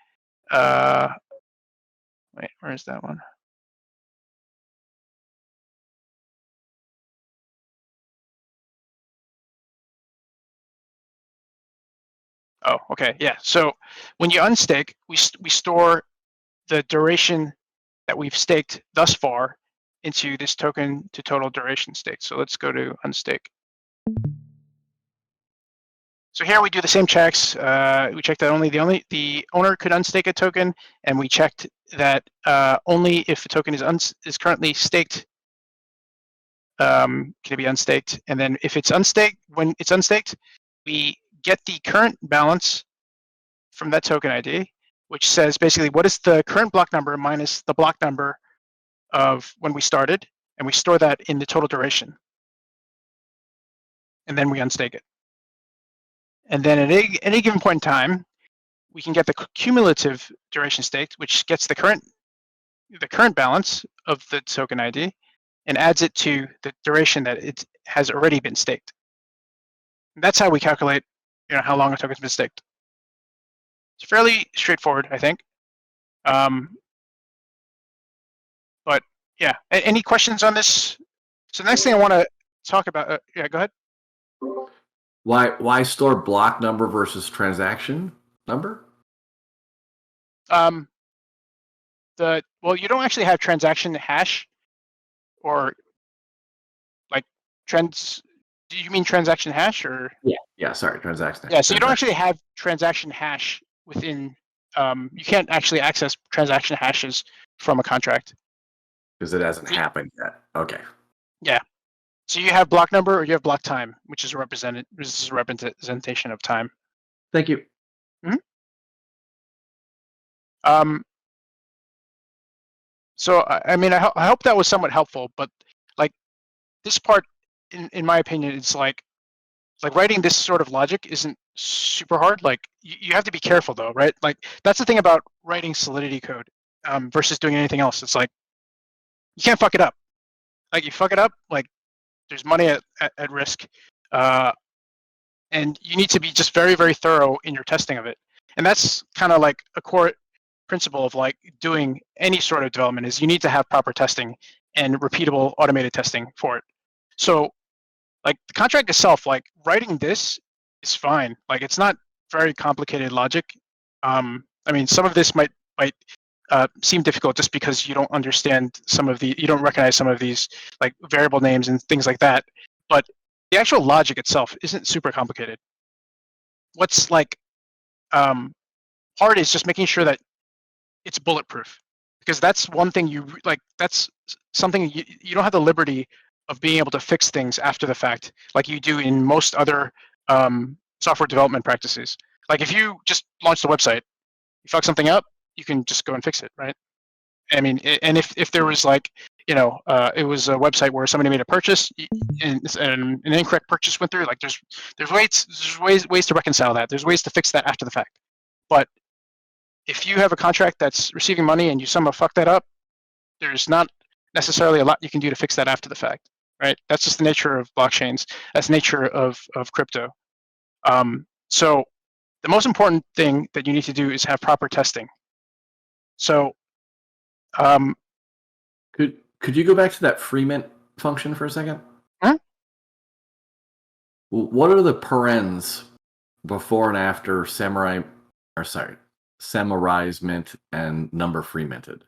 wait, where is that one? Oh, okay, yeah. So when you unstake, we store the duration that we've staked thus far into this token to total duration stake. So let's go to unstake. So here we do the same checks. We checked that only the owner could unstake a token, and we checked that only if a token is currently staked can it be unstaked. And then if it's unstaked, when it's unstaked, we get the current balance from that token ID, which says basically what is the current block number minus the block number of when we started, and we store that in the total duration. And then we unstake it. And then at any given point in time, we can get the cumulative duration staked, which gets the current balance of the token ID and adds it to the duration that it has already been staked. And that's how we calculate, how long a token's been staked. It's fairly straightforward, I think. But yeah, any questions on this? So the next thing I want to talk about, yeah, go ahead. Why store block number versus transaction number? Well, you don't actually have transaction hash, or like trends. Do you mean transaction hash or? Yeah. Sorry, transaction. Yeah, so you don't actually have transaction hash within. You can't actually access transaction hashes from a contract because it hasn't happened yet. Okay. Yeah. So you have block number or you have block time, which is a representation of time. Thank you. So I mean, I hope that was somewhat helpful, but like this part, in my opinion, it's like writing this sort of logic isn't super hard. Like you have to be careful though, right? Like that's the thing about writing Solidity code versus doing anything else. It's like you can't fuck it up. Like you fuck it up, like there's money at risk, and you need to be just very, very thorough in your testing of it. And that's kind of like a core principle of like doing any sort of development is you need to have proper testing and repeatable automated testing for it. So like the contract itself, like writing this is fine. Like it's not very complicated logic. I mean, some of this might seem difficult just because you don't understand you don't recognize some of these like variable names and things like that. But the actual logic itself isn't super complicated. What's like hard is just making sure that it's bulletproof, because that's one thing that's something you don't have the liberty of being able to fix things after the fact like you do in most other software development practices. Like if you just launch the website, you fuck something up, you can just go and fix it, right? I mean, and if there was like, it was a website where somebody made a purchase and an incorrect purchase went through, like there's ways to reconcile that. There's ways to fix that after the fact. But if you have a contract that's receiving money and you somehow fuck that up, there's not necessarily a lot you can do to fix that after the fact, right? That's just the nature of blockchains. That's the nature of crypto. So the most important thing that you need to do is have proper testing. So, Could you go back to that free mint function for a second? Huh? What are the parens before and after SamuRise mint and number free minted?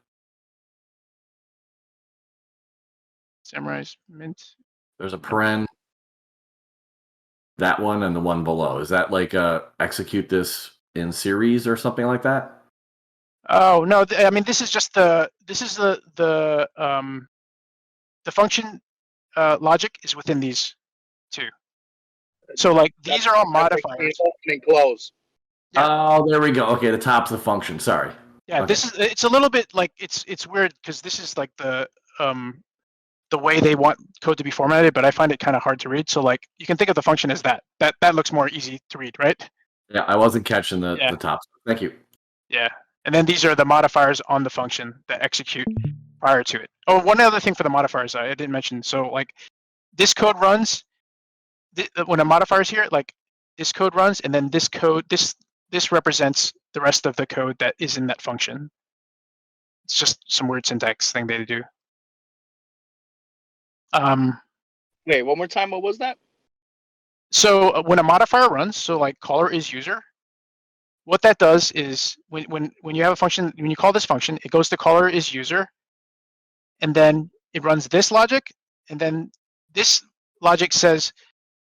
SamuRise mint. There's a paren. That one and the one below. Is that like execute this in series or something like that? Oh no! I mean, this is just the function logic is within these two. So like these are all modifiers. Open and close. Yeah. Oh, there we go. Okay, the top's the function. Sorry. Yeah, Okay. it's a little bit like it's weird because this is like the way they want code to be formatted, but I find it kind of hard to read. So like you can think of the function as that looks more easy to read, right? Yeah, I wasn't catching the Yeah. top. Thank you. Yeah, and then these are the modifiers on the function that execute prior to it. Oh, one other thing for the modifiers I didn't mention. So like this code runs when a modifier is here, like this code runs, and then this code this represents the rest of the code that is in that function. It's just some weird syntax thing they do. Wait, one more time. What was that? So when a modifier runs, so like caller is user, what that does is when you have a function, when you call this function, it goes to caller is user, and then it runs this logic, and then this logic says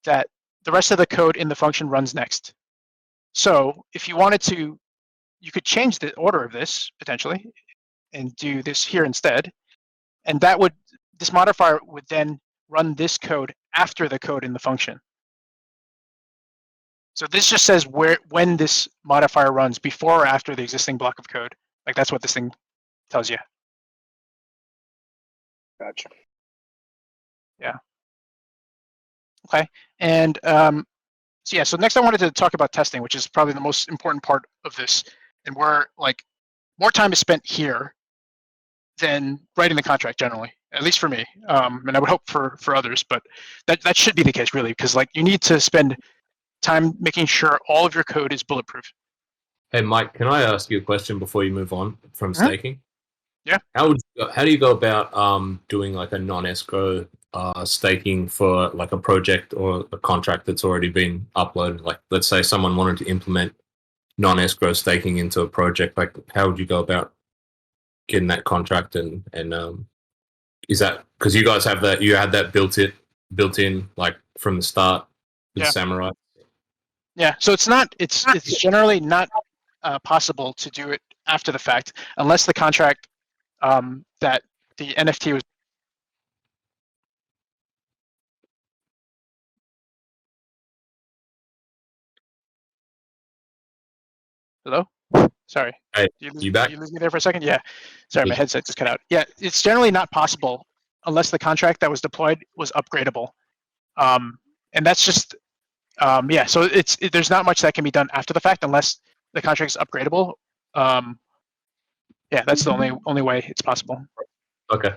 that the rest of the code in the function runs next. So if you wanted to, you could change the order of this potentially and do this here instead, and this modifier would then run this code after the code in the function. So this just says when this modifier runs, before or after the existing block of code. Like that's what this thing tells you. Gotcha. Yeah. Okay. And so yeah, so next I wanted to talk about testing, which is probably the most important part of this, and where like more time is spent here than writing the contract generally, at least for me. And I would hope for others, but that should be the case really, because like you need to spend time making sure all of your code is bulletproof. Hey, Mike, can I ask you a question before you move on from staking? Yeah. How do you go about doing like a non-escrow staking for like a project or a contract that's already been uploaded? Like, let's say someone wanted to implement non-escrow staking into a project. Like, how would you go about getting that contract and is that because you guys have that? You had that built in like from the start with SamuRise. Yeah. So it's generally not possible to do it after the fact unless the contract that the NFT was. Hello? Sorry. Hey, You back? you lose me there for a second? Yeah. Sorry, Yeah. my headset just cut out. Yeah, it's generally not possible unless the contract that was deployed was upgradable. And that's just, yeah, so there's not much that can be done after the fact unless the contract is upgradable. Yeah, that's the only way it's possible. Okay.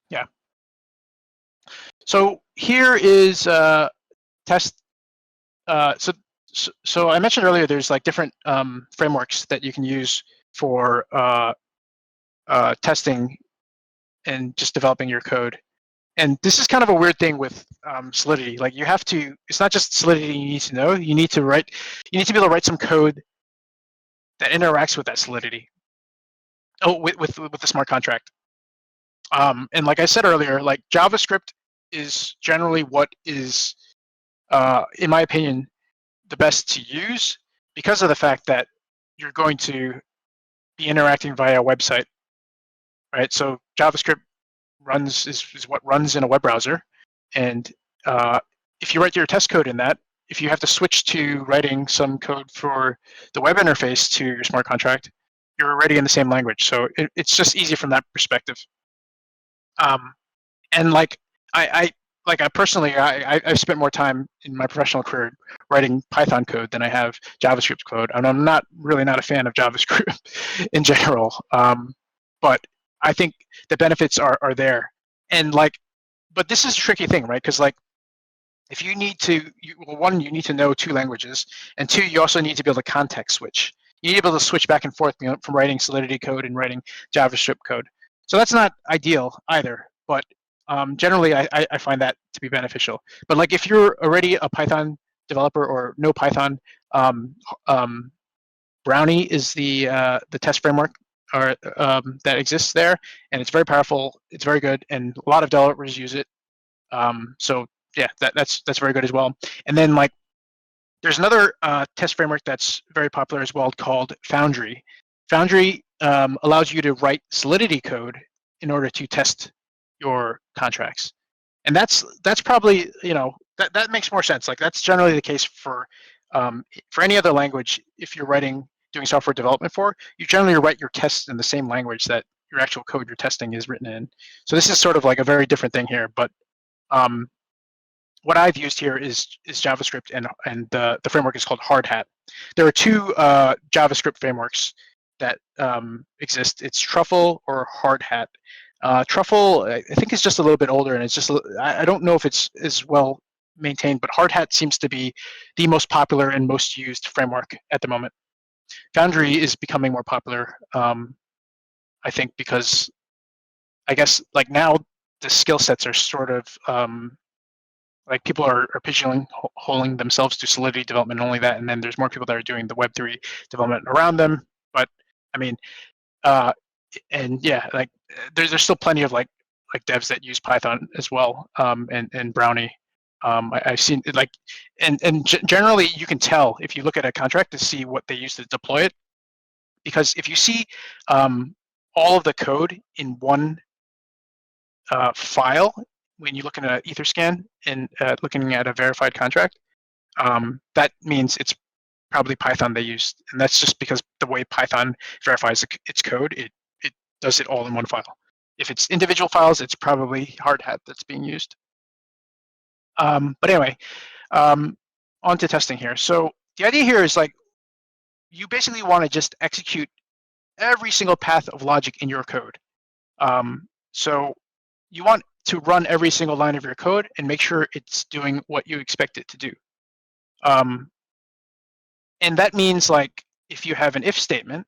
Yeah. So here is test. So I mentioned earlier there's like different frameworks that you can use for testing and just developing your code. And this is kind of a weird thing with Solidity. Like you have to, it's not just Solidity you need to know. You need to be able to write some code that interacts with that Solidity. Oh, with the smart contract. And like I said earlier, like JavaScript is generally what is, in my opinion, the best to use because of the fact that you're going to be interacting via a website, right? So JavaScript is what runs in a web browser, and if you write your test code in that, if you have to switch to writing some code for the web interface to your smart contract, you're already in the same language. So it's just easy from that perspective. And like I've spent more time in my professional career writing Python code than I have JavaScript code, and I'm not a fan of JavaScript in general. But I think the benefits are there, and like, but this is a tricky thing, right? Because like, if you need to, one, you need to know 2 languages, and 2, you also need to be able to context switch. You need to be able to switch back and forth, from writing Solidity code and writing JavaScript code. So that's not ideal either, but generally I find that to be beneficial. But like if you're already a Python developer or no Python, Brownie is the test framework that exists there, and it's very powerful. It's very good, and a lot of developers use it. So yeah, that's very good as well. And then like there's another test framework that's very popular as well called Foundry. Foundry allows you to write Solidity code in order to test your contracts, and that's probably that makes more sense. Like that's generally the case for any other language. If you're doing software development you generally write your tests in the same language that your actual code you're testing is written in. So this is sort of like a very different thing here, but what I've used here is JavaScript, and the framework is called Hardhat. There are 2 JavaScript frameworks that exist. It's Truffle or Hardhat. Truffle, I think, is just a little bit older, and it's just I don't know if it's as well maintained, but Hardhat seems to be the most popular and most used framework at the moment. Foundry is becoming more popular, I think, because I guess like now the skill sets are sort of like people are pigeonholing themselves to Solidity development, only that, and then there's more people that are doing the Web3 development around them. But I mean, and yeah, like there's still plenty of like devs that use Python as well, and Brownie. I've seen it like, and generally you can tell if you look at a contract to see what they use to deploy it, because if you see all of the code in one file when you look at an Etherscan and looking at a verified contract, that means it's probably Python they used, and that's just because the way Python verifies its code, it does it all in one file. If it's individual files, it's probably Hardhat that's being used. But anyway, on to testing here. So the idea here is like you basically want to just execute every single path of logic in your code. So you want to run every single line of your code and make sure it's doing what you expect it to do. And that means like if you have an if statement,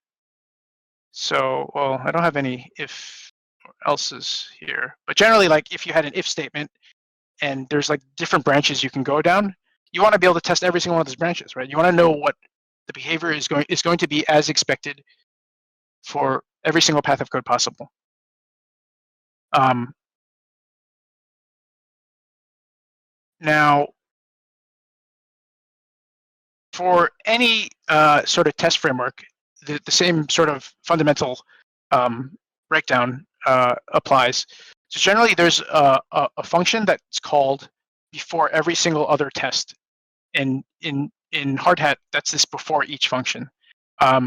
so, well, I don't have any if else's here, but generally like if you had an if statement and there's like different branches you can go down, you want to be able to test every single one of those branches, right? You want to know what the behavior is going to be as expected for every single path of code possible. Now, for any sort of test framework, the same sort of fundamental breakdown applies. So generally, there's a function that's called before every single other test, and in Hardhat, that's this before each function. I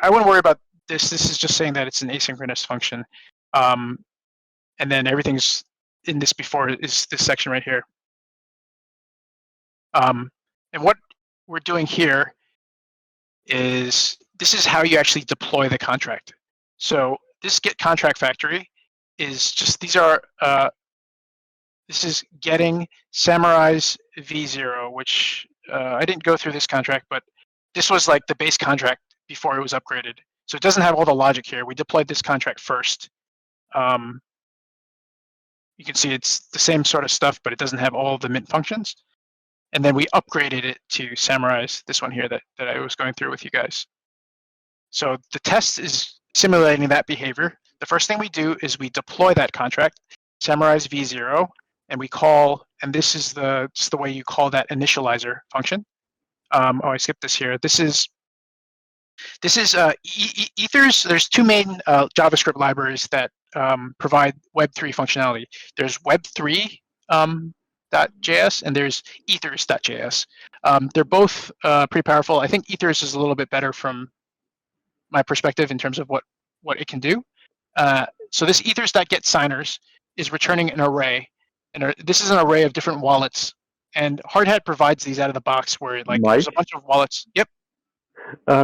wouldn't worry about this. This is just saying that it's an asynchronous function, and then everything's in this before is this section right here. And what we're doing here is this is how you actually deploy the contract. So this get contract factory is just these are this is getting SamuRise v0, which I didn't go through this contract, but this was like the base contract before it was upgraded. So it doesn't have all the logic here. We deployed this contract first. You can see it's the same sort of stuff, but it doesn't have all the mint functions. And then we upgraded it to SamuRise, this one here that I was going through with you guys. So the test is simulating that behavior. The first thing we do is we deploy that contract, SamuRise v0, and we call, and this is just the way you call that initializer function. Oh, I skipped this here. This is Ethers. There's 2 main JavaScript libraries that provide Web3 functionality. There's Web3 .js and there's ethers.js. They're both pretty powerful. I think ethers is a little bit better from my perspective in terms of what it can do. So this ethers.getSigners is returning an array, and this is an array of different wallets. And Hardhat provides these out of the box where like Mike? there's a bunch of wallets. Yep.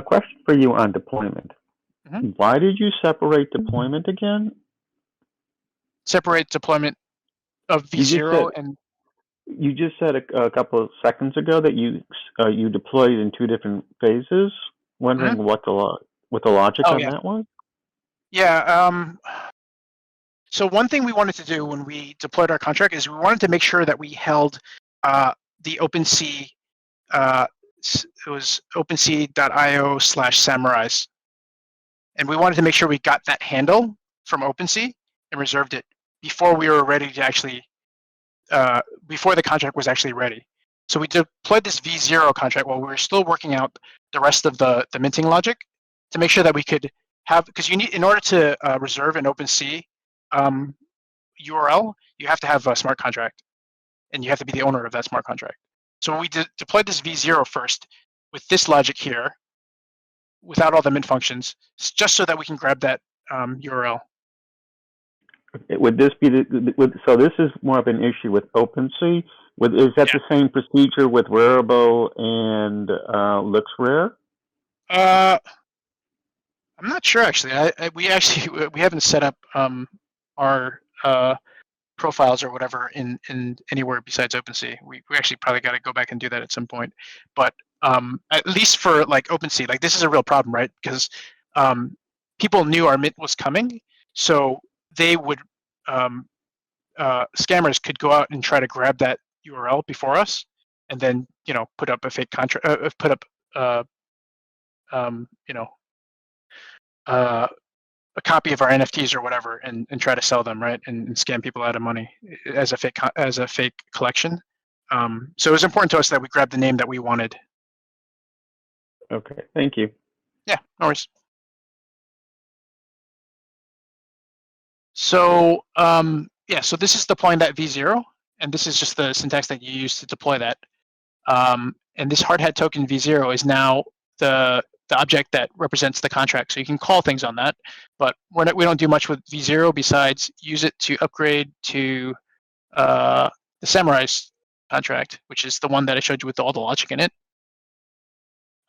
Question for you on deployment. Mm-hmm. Why did you separate deployment again? Separate deployment of v0 and You just said a couple of seconds ago that you deployed in 2 different phases. Wondering what the logic Oh on yeah, that was. yeah. So one thing we wanted to do when we deployed our contract is we wanted to make sure that we held the OpenSea. It was OpenSea.io/SamuRise, and we wanted to make sure we got that handle from OpenSea and reserved it before we were ready to actually, before the contract was actually ready. So we deployed this V0 contract while we were still working out the rest of the minting logic to make sure that we could have, because you need, in order to reserve an OpenSea URL, you have to have a smart contract, and you have to be the owner of that smart contract. So we deployed this V0 first with this logic here, without all the mint functions, just so that we can grab that URL. Would this be so this is more of an issue with OpenSea. Is that the same procedure with Rarible and LooksRare? I'm not sure actually. We haven't set up our profiles or whatever in anywhere besides OpenSea. We actually probably got to go back and do that at some point. But at least for like OpenSea, like this is a real problem, right? Because people knew our mint was coming, so they would scammers could go out and try to grab that URL before us, and then put up a fake contract, put up a copy of our NFTs or whatever, and try to sell them, right, and scam people out of money as a fake collection. So it was important to us that we grab the name that we wanted. Okay, thank you. Yeah, no worries. So so this is deploying that V0, and this is just the syntax that you use to deploy that. And this Hardhat token V0 is now the object that represents the contract. So you can call things on that, but we don't do much with V0 besides use it to upgrade to the SamuRise contract, which is the one that I showed you with all the logic in it.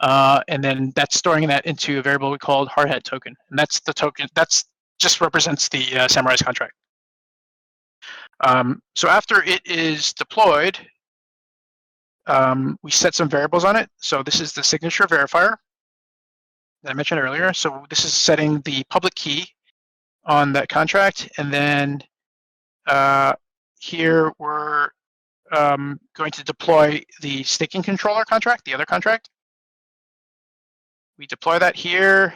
And then that's storing that into a variable we called Hardhat token, and that's the token that's just represents the SamuRise contract. So after it is deployed, we set some variables on it. So this is the signature verifier that I mentioned earlier. So this is setting the public key on that contract, and then here we're going to deploy the staking controller contract, the other contract. We deploy that here,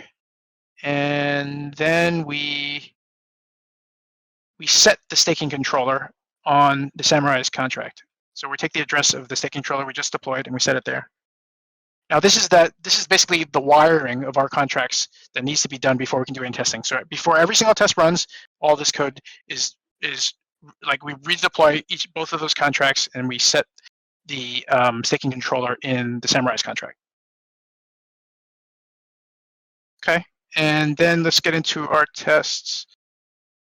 and then we set the staking controller on the SamuRise contract. So we take the address of the staking controller we just deployed and we set it there. Now this is basically the wiring of our contracts that needs to be done before we can do any testing. So before every single test runs, all this code is like we redeploy both of those contracts and we set the staking controller in the SamuRise contract. Okay, and then let's get into our tests.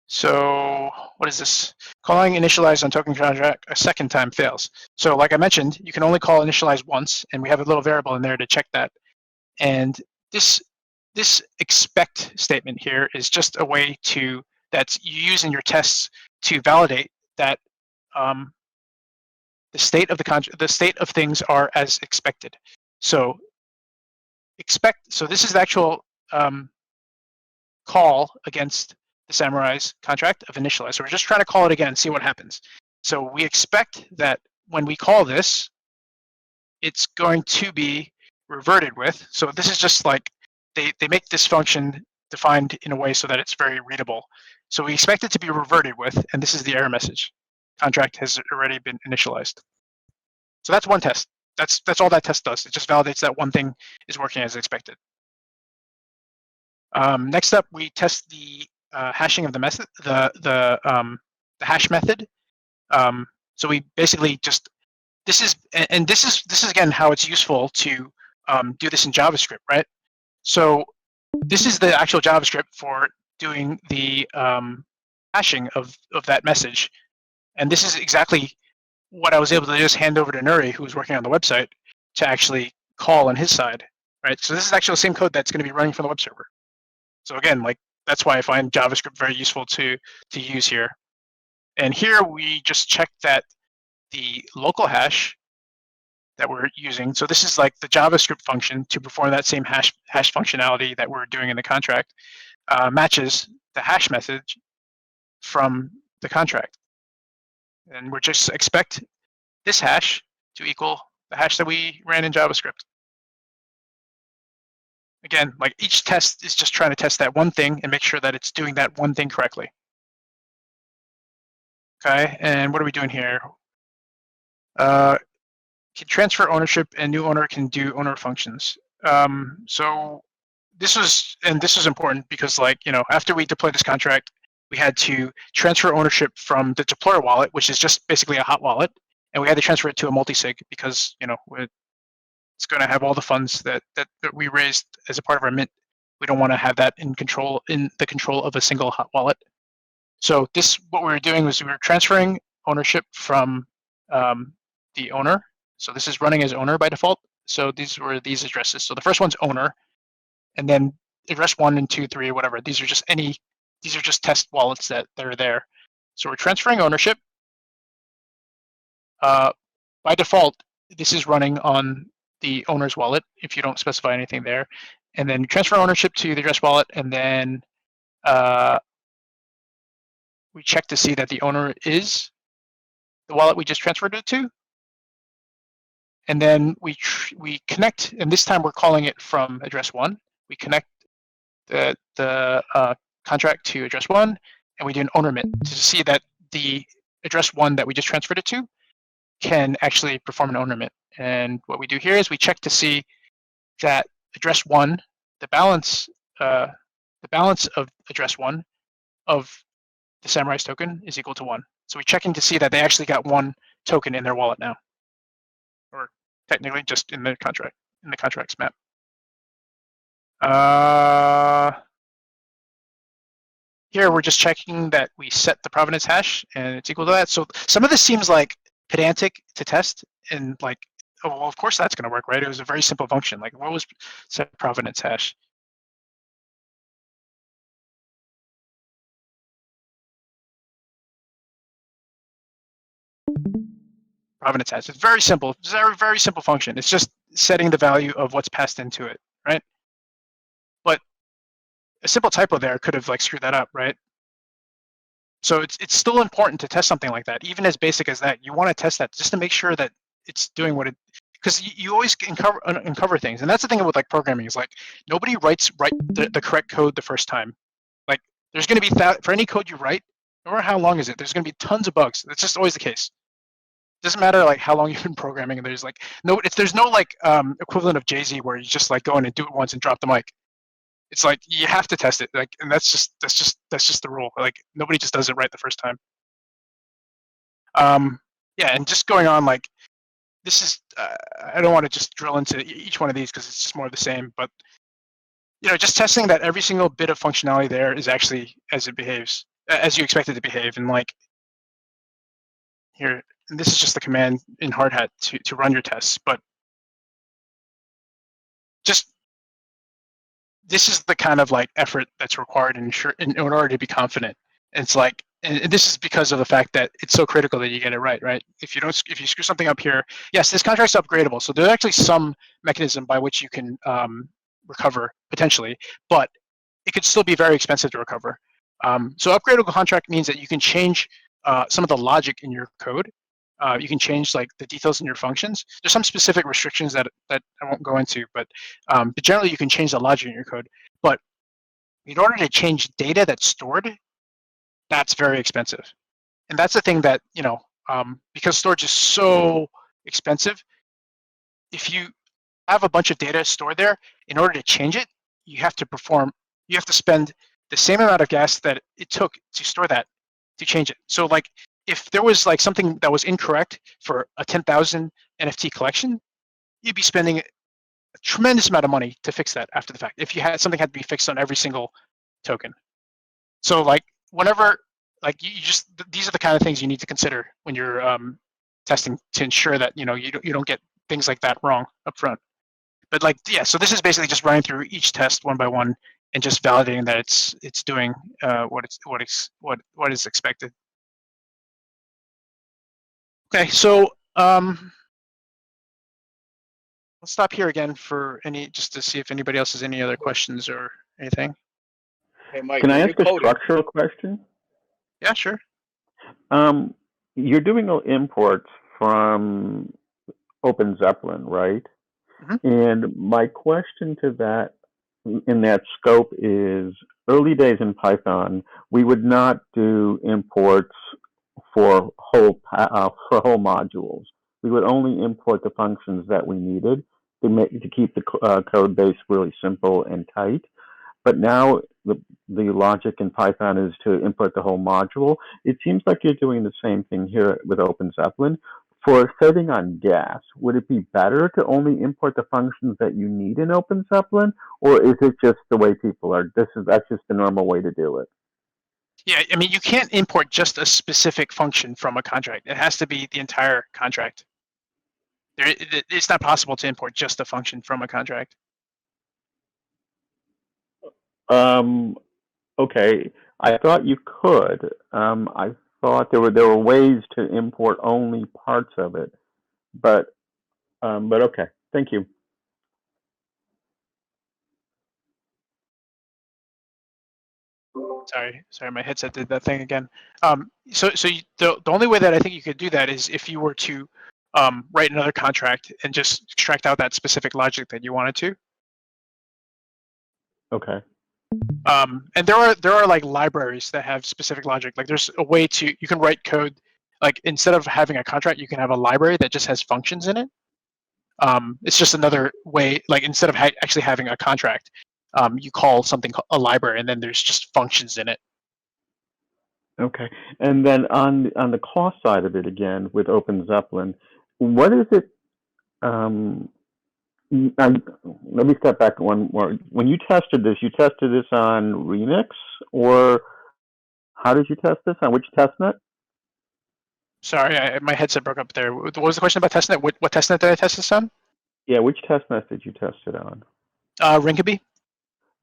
So what is this? Calling initialize on token contract a second time fails. So like I mentioned, you can only call initialize once, and we have a little variable in there to check that. And this expect statement here is just a way that you use in your tests to validate that the state of things are as expected. So this is the actual call against the SamuRise contract of initialize. So we're just trying to call it again, see what happens. So we expect that when we call this, it's going to be reverted with. So this is just like they make this function defined in a way so that it's very readable. So we expect it to be reverted with, and this is the error message. Contract has already been initialized. So that's one test. That's all that test does. It just validates that one thing is working as expected. Next up, we test the hashing of the method, the hash method. So we basically just this is again how it's useful to do this in JavaScript, right? So this is the actual JavaScript for doing the hashing of that message, and this is exactly what I was able to just hand over to Nuri, who was working on the website, to actually call on his side, right? So this is actually the same code that's going to be running from the web server. So again, like that's why I find JavaScript very useful to use here. And here we just check that the local hash that we're using. So this is like the JavaScript function to perform that same hash functionality that we're doing in the contract, matches the hash message from the contract. And we're just expect this hash to equal the hash that we ran in JavaScript. Again, like each test is just trying to test that one thing and make sure that it's doing that one thing correctly. Okay, and what are we doing here? Can transfer ownership, and new owner can do owner functions. So this was important because, like, after we deployed this contract, we had to transfer ownership from the deployer wallet, which is just basically a hot wallet, and we had to transfer it to a multi-sig because it's going to have all the funds that we raised as a part of our mint. We don't want to have that in the control of a single hot wallet. So what we were doing was we were transferring ownership from the owner. So this is running as owner by default. So these were these addresses. So the first one's owner, and then address 1 and 2, 3, or whatever. These are just test wallets that are there. So we're transferring ownership. By default, this is running on the owner's wallet if you don't specify anything there. And then transfer ownership to the address wallet, and then we check to see that the owner is the wallet we just transferred it to. And then we connect, and this time we're calling it from address 1. We connect the contract to address 1, and we do an owner mint to see that the address 1 that we just transferred it to can actually perform an owner mint. And what we do here is we check to see that address 1, the balance of address 1 of the SamuRise token is equal to 1. So we're checking to see that they actually got 1 token in their wallet now, or technically just in the contracts map. Here we're just checking that we set the provenance hash and it's equal to that. So some of this seems like pedantic to test, and like, oh, well, of course that's going to work, right? It was a very simple function. Like, what was set provenance hash? Provenance hash. It's very simple. It's a very, very simple function. It's just setting the value of what's passed into it, right? But a simple typo there could have like screwed that up, right? So it's still important to test something like that, even as basic as that. You want to test that just to make sure that it's doing what it, because you always uncover things, and that's the thing with like programming is like nobody writes the correct code the first time. Like there's going to be for any code you write, no matter how long is it, there's going to be tons of bugs. That's just always the case. Doesn't matter like how long you've been programming, and there's like there's no like equivalent of Jay-Z where you just like go in and do it once and drop the mic. It's like you have to test it, like, and that's just the rule. Like nobody just does it right the first time. Yeah, and just going on, like this is I don't want to just drill into each one of these because it's just more of the same, but just testing that every single bit of functionality there is actually as it behaves, as you expect it to behave. And like here, and this is just the command in Hardhat to run your tests, but just this is the kind of like effort that's required in order to be confident. And it's like, and this is because of the fact that it's so critical that you get it right, right? If you screw something up here, yes, this contract's upgradable. So there's actually some mechanism by which you can recover potentially, but it could still be very expensive to recover. So upgradable contract means that you can change some of the logic in your code. You can change like the details in your functions. There's some specific restrictions that I won't go into, but generally you can change the logic in your code. But in order to change data that's stored, that's very expensive. And that's the thing that, because storage is so expensive, if you have a bunch of data stored there, in order to change it, you have to spend the same amount of gas that it took to store that to change it. So like, if there was like something that was incorrect for a 10,000 NFT collection, you'd be spending a tremendous amount of money to fix that after the fact. If you had something had to be fixed on every single token. So like whenever, like these are the kind of things you need to consider when you're testing to ensure that you don't get things like that wrong up front. But like, yeah, so this is basically just running through each test one by one and just validating that it's doing what is expected. Okay, so let's stop here again for just to see if anybody else has any other questions or anything. Hey, Mike, Can I when you ask a coding, structural question? Yeah, sure. You're doing imports from Open Zeppelin, right? Mhm. And my question to that, in that scope, is early days in Python, we would not do imports for whole modules. We would only import the functions that we needed to keep the code base really simple and tight. But now the logic in Python is to import the whole module. It seems like you're doing the same thing here with Open Zeppelin. For saving on gas, would it be better to only import the functions that you need in Open Zeppelin, or is it just the way people are? That's just the normal way to do it. Yeah, I mean, you can't import just a specific function from a contract. It has to be the entire contract. It's not possible to import just a function from a contract. Okay, I thought you could. I thought there were ways to import only parts of it, but okay. Thank you. Sorry, my headset did that thing again. The only way that I think you could do that is if you were to write another contract and just extract out that specific logic that you wanted to. Okay. And there are like libraries that have specific logic. Like there's a way you can write code, like instead of having a contract, you can have a library that just has functions in it. It's just another way, like instead of actually having a contract, you call something a library, and then there's just functions in it. Okay. And then on the cost side of it again with Open Zeppelin, what is it? Let me step back one more. When you tested this on Remix, or how did you test this? On which testnet? Sorry, my headset broke up there. What was the question about testnet? What testnet did I test this on? Yeah, which testnet did you test it on? Rinkeby.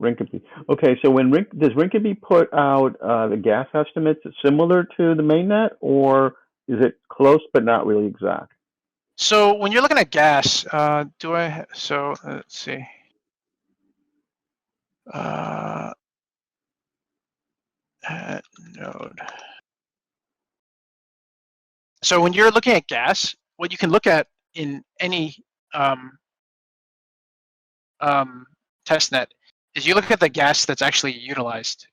Rinkeby. Okay, so does Rinkeby put out the gas estimates similar to the mainnet, or is it close but not really exact? So when you're looking at gas, so let's see. Node. So when you're looking at gas, what you can look at in any testnet is you look at the gas that's actually utilized.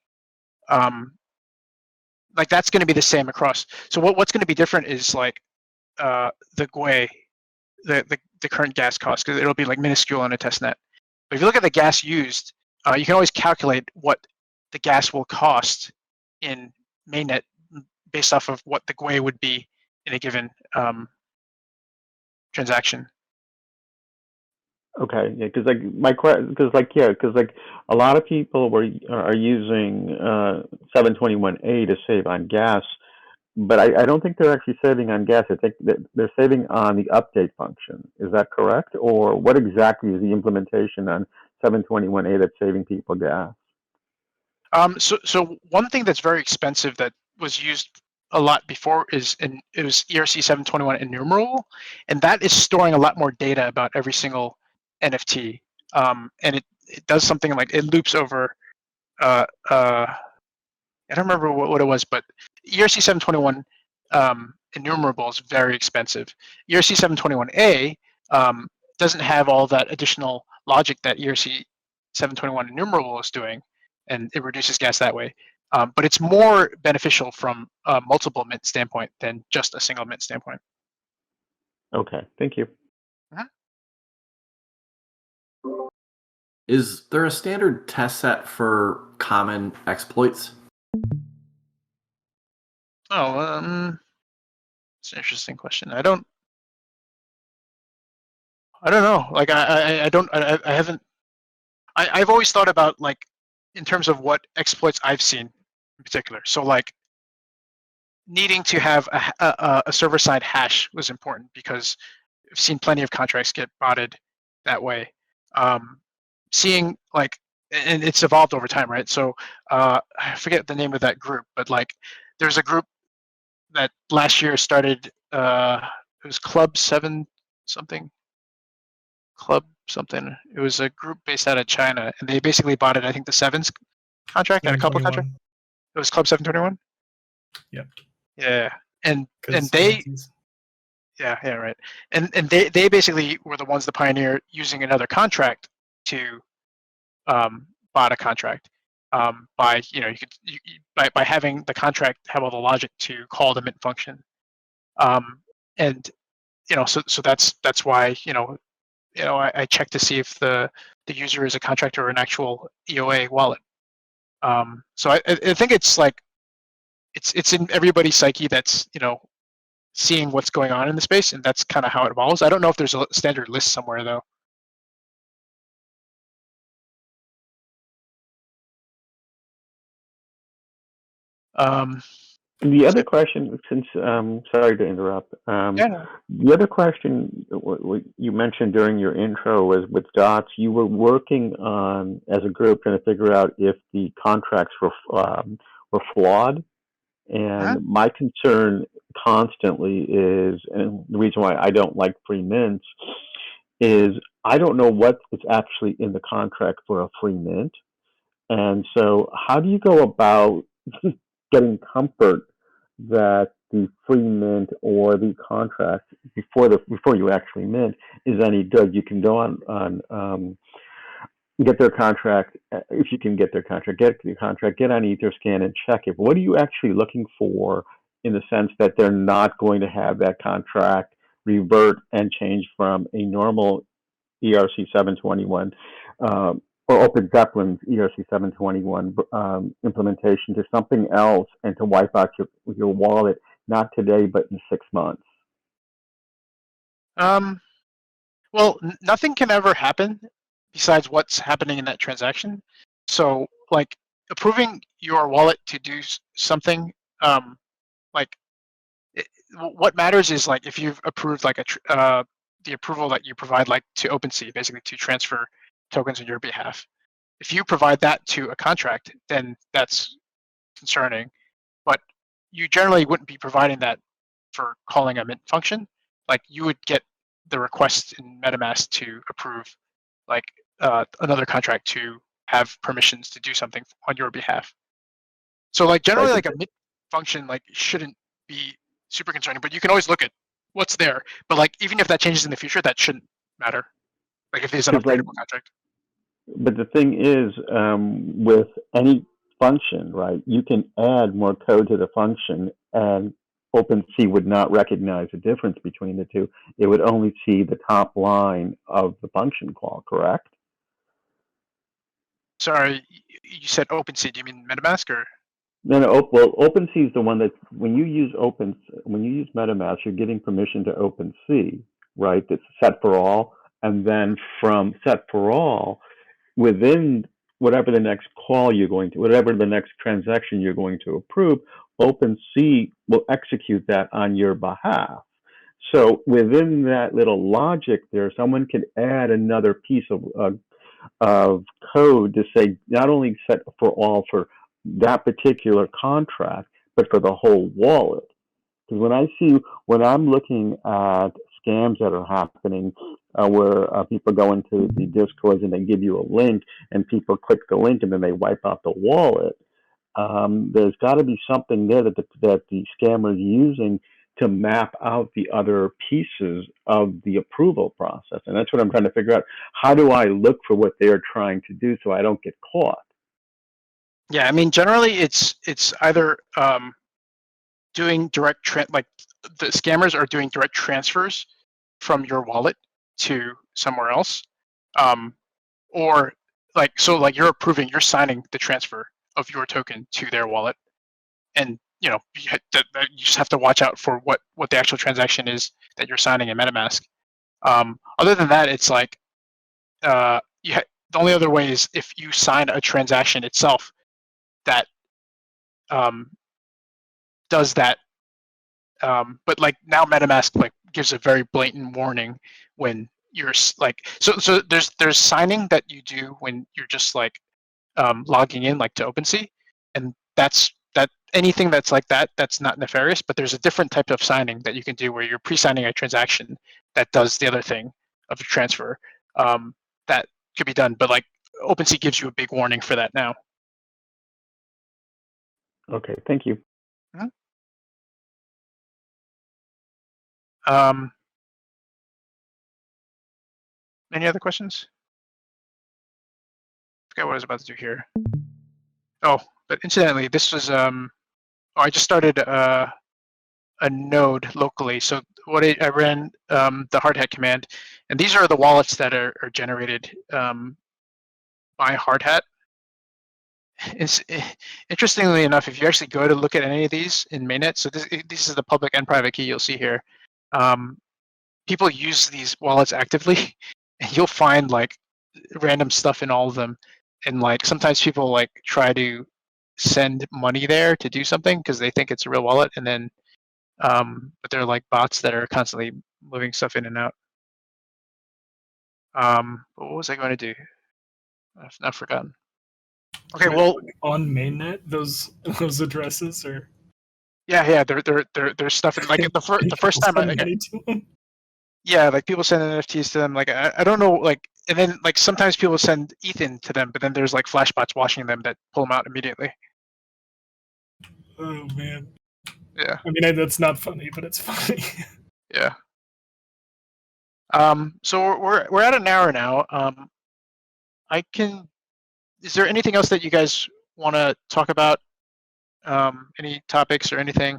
Like that's going to be the same across. So what's going to be different is like the GUI, the current gas cost, because it'll be like minuscule on a testnet. But if you look at the gas used, you can always calculate what the gas will cost in mainnet based off of what the GUI would be in a given transaction. Okay, yeah, because a lot of people are using 721A to save on gas, but I don't think they're actually saving on gas. I think that they're saving on the update function. Is that correct? Or what exactly is the implementation on 721A that's saving people gas? So one thing that's very expensive that was used a lot before it was ERC 721 enumerable, and that is storing a lot more data about every single NFT. And it does something like it loops over. I don't remember what it was, but ERC 721 enumerable is very expensive. ERC 721A doesn't have all that additional logic that ERC 721 enumerable is doing, and it reduces gas that way. But it's more beneficial from a multiple mint standpoint than just a single mint standpoint. Okay, thank you. Is there a standard test set for common exploits? Oh, it's an interesting question. I don't know. Like I haven't. I've always thought about like in terms of what exploits I've seen in particular. So like needing to have a server-side hash was important because I've seen plenty of contracts get botted that way. Seeing like, and it's evolved over time, right? So I forget the name of that group, but like there's a group that last year started it was Club 7 something. Club something. It was a group based out of China, and they basically bought it. I think the Sevens contract and a couple of contracts. 721. It was Club 721. Yep. Yeah, and 'Cause they NFTs. yeah right, and they basically were the ones that pioneered using another contract to bought a contract by by having the contract have all the logic to call the mint function, and so that's why I check to see if the user is a contract or an actual EOA wallet. So I think it's like it's in everybody's psyche that's seeing what's going on in the space, and that's kind of how it evolves. I don't know if there's a standard list somewhere though. The other question, since sorry to interrupt. Yeah. The other question you mentioned during your intro was with Dots. You were working on as a group trying to figure out if the contracts were flawed. And my concern constantly is, and the reason why I don't like free mints is I don't know what is actually in the contract for a free mint. And so, how do you go about getting comfort that the free mint or the contract before you actually mint is any good? You can go on get their contract if you can get their contract, get on Etherscan and check it. What are you actually looking for in the sense that they're not going to have that contract revert and change from a normal ERC 721 or Open Zeppelin's ERC 721 implementation to something else and to wipe out your wallet, not today, but in 6 months? Well, nothing can ever happen besides what's happening in that transaction. So, like approving your wallet to do something, what matters is like if you've approved like the approval that you provide like to OpenSea, basically to transfer tokens on your behalf. If you provide that to a contract, then that's concerning. But you generally wouldn't be providing that for calling a mint function. Like you would get the request in MetaMask to approve like another contract to have permissions to do something on your behalf. So like generally like a mint function like shouldn't be super concerning, but you can always look at what's there. But like even if that changes in the future, that shouldn't matter. Like if there's an upgradable contract. But the thing is, with any function, right, you can add more code to the function, and OpenSea would not recognize the difference between the two. It would only see the top line of the function call, correct? Sorry, you said OpenSea. Do you mean MetaMask or? No. Well, OpenSea is the one that when you use MetaMask, you're getting permission to OpenSea, right? That's set for all, and then from set for all, within whatever the next whatever the next transaction you're going to approve, OpenSea will execute that on your behalf. So within that little logic there, someone can add another piece of code to say not only set for all for that particular contract, but for the whole wallet. Because when I'm looking at scams that are happening, where people go into the Discords and they give you a link, and people click the link and then they wipe out the wallet, there's got to be something there that the scammer is using to map out the other pieces of the approval process, and that's what I'm trying to figure out. How do I look for what they're trying to do so I don't get caught? Yeah, I mean, generally it's either doing like the scammers are doing direct transfers from your wallet to somewhere else, or like you're signing the transfer of your token to their wallet, and you just have to watch out for what the actual transaction is that you're signing in MetaMask. Other than that, it's like the only other way is if you sign a transaction itself that does that. But like now MetaMask like gives a very blatant warning when you're like so there's signing that you do when you're just like logging in like to OpenSea, and that anything that's like that, that's not nefarious, but there's a different type of signing that you can do where you're pre-signing a transaction that does the other thing of a transfer. That could be done, but like OpenSea gives you a big warning for that now. Okay, thank you. Any other questions? I forget what I was about to do here. Oh, but incidentally, this was I just started a node locally. So what I ran the Hardhat command, and these are the wallets that are generated by Hardhat. It's, interestingly enough, if you actually go to look at any of these in mainnet, so this is the public and private key you'll see here. People use these wallets actively, and you'll find like random stuff in all of them. And like sometimes people like try to send money there to do something because they think it's a real wallet, and then but they're like bots that are constantly moving stuff in and out. But what was I going to do? I've forgotten. Okay, well, on mainnet, those addresses are. yeah, they're stuff in, like the first time I money to them. yeah, like people send NFTs to them. Like I don't know, like, and then like sometimes people send Ethan to them, but then there's like flashbots washing them that pull them out immediately. Oh man. Yeah. I mean, that's not funny, but it's funny. Yeah. So we're at an hour now. I can. Is there anything else that you guys want to talk about? Any topics or anything?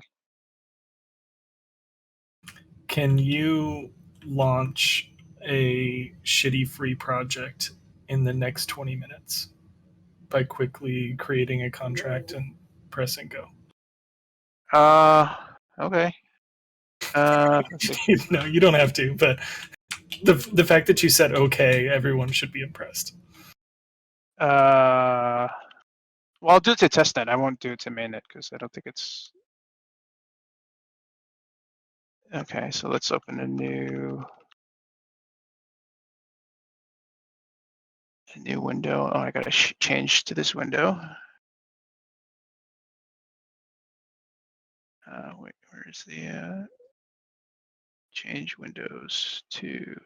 Can you launch a shitty free project in the next 20 minutes by quickly creating a contract and pressing go? Okay. Let's see. No, you don't have to, but the fact that you said okay, everyone should be impressed. Well, I'll do it to testnet. I won't do it to mainnet because I don't think it's. Okay, so let's open a new window. Oh, I gotta change to this window. Wait, where's the change windows to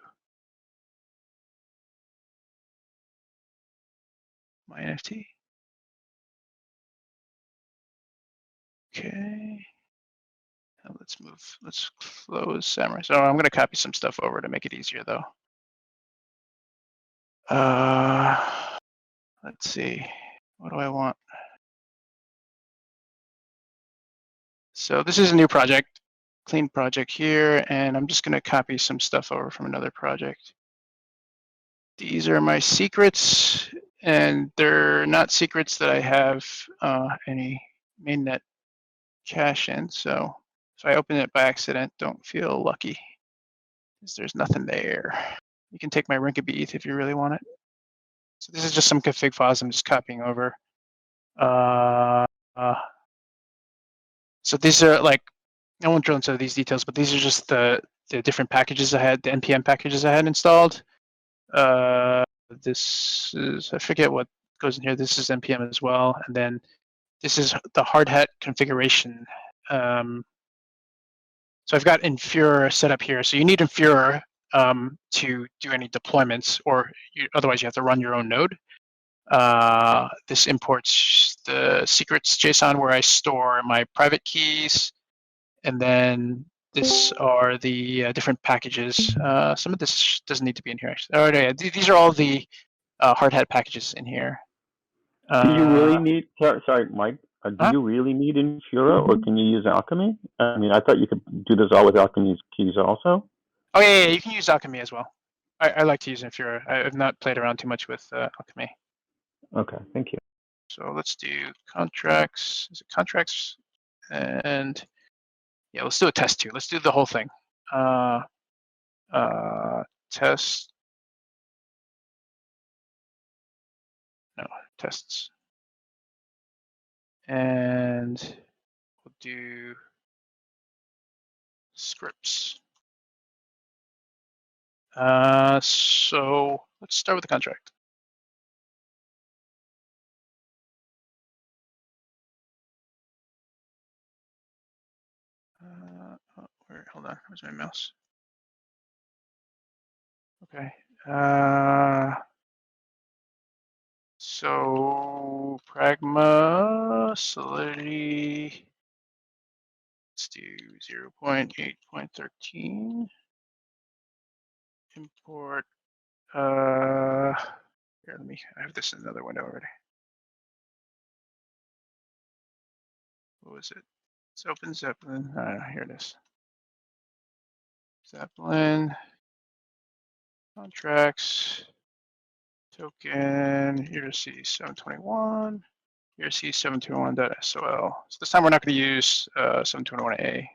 my NFT? Okay. Now let's close SamuRise. So I'm gonna copy some stuff over to make it easier though. Let's see. What do I want? So this is a new project, clean project here, and I'm just gonna copy some stuff over from another project. These are my secrets, and they're not secrets that I have any mainnet cache in. So if I open it by accident, don't feel lucky, because there's nothing there. You can take my Rinkeby ETH if you really want it. So this is just some config files I'm just copying over. So these are like, I won't drill into these details, but these are just the different packages I had, the NPM packages I had installed. This is, I forget what goes in here. This is NPM as well. And then this is the Hardhat configuration. So I've got Infura set up here. So you need Infura to do any deployments, or otherwise you have to run your own node. This imports the secrets JSON where I store my private keys, and then this are the different packages. Some of this doesn't need to be in here, actually. Oh, yeah, these are all the Hardhat packages in here. Do you really need? Sorry, Mike. Do you really need Infura, or can you use Alchemy? I mean, I thought you could do this all with Alchemy's keys also. Oh yeah, you can use Alchemy as well. I like to use Infura. I've not played around too much with Alchemy. Okay, thank you. So let's do contracts. Is it contracts? And yeah, let's do a test too. Let's do the whole thing. Test. No, tests. And we'll do scripts. So let's start with the contract. hold on. Where's my mouse? Okay. So Pragma, Solidity. Let's do 0.8.13. Import. Here, I have this in another window already. What was it? It's open Zeppelin. Here it is. Zeppelin. Contracts. Token. ERC 721. ERC 721.sol. So this time we're not going to use 721A.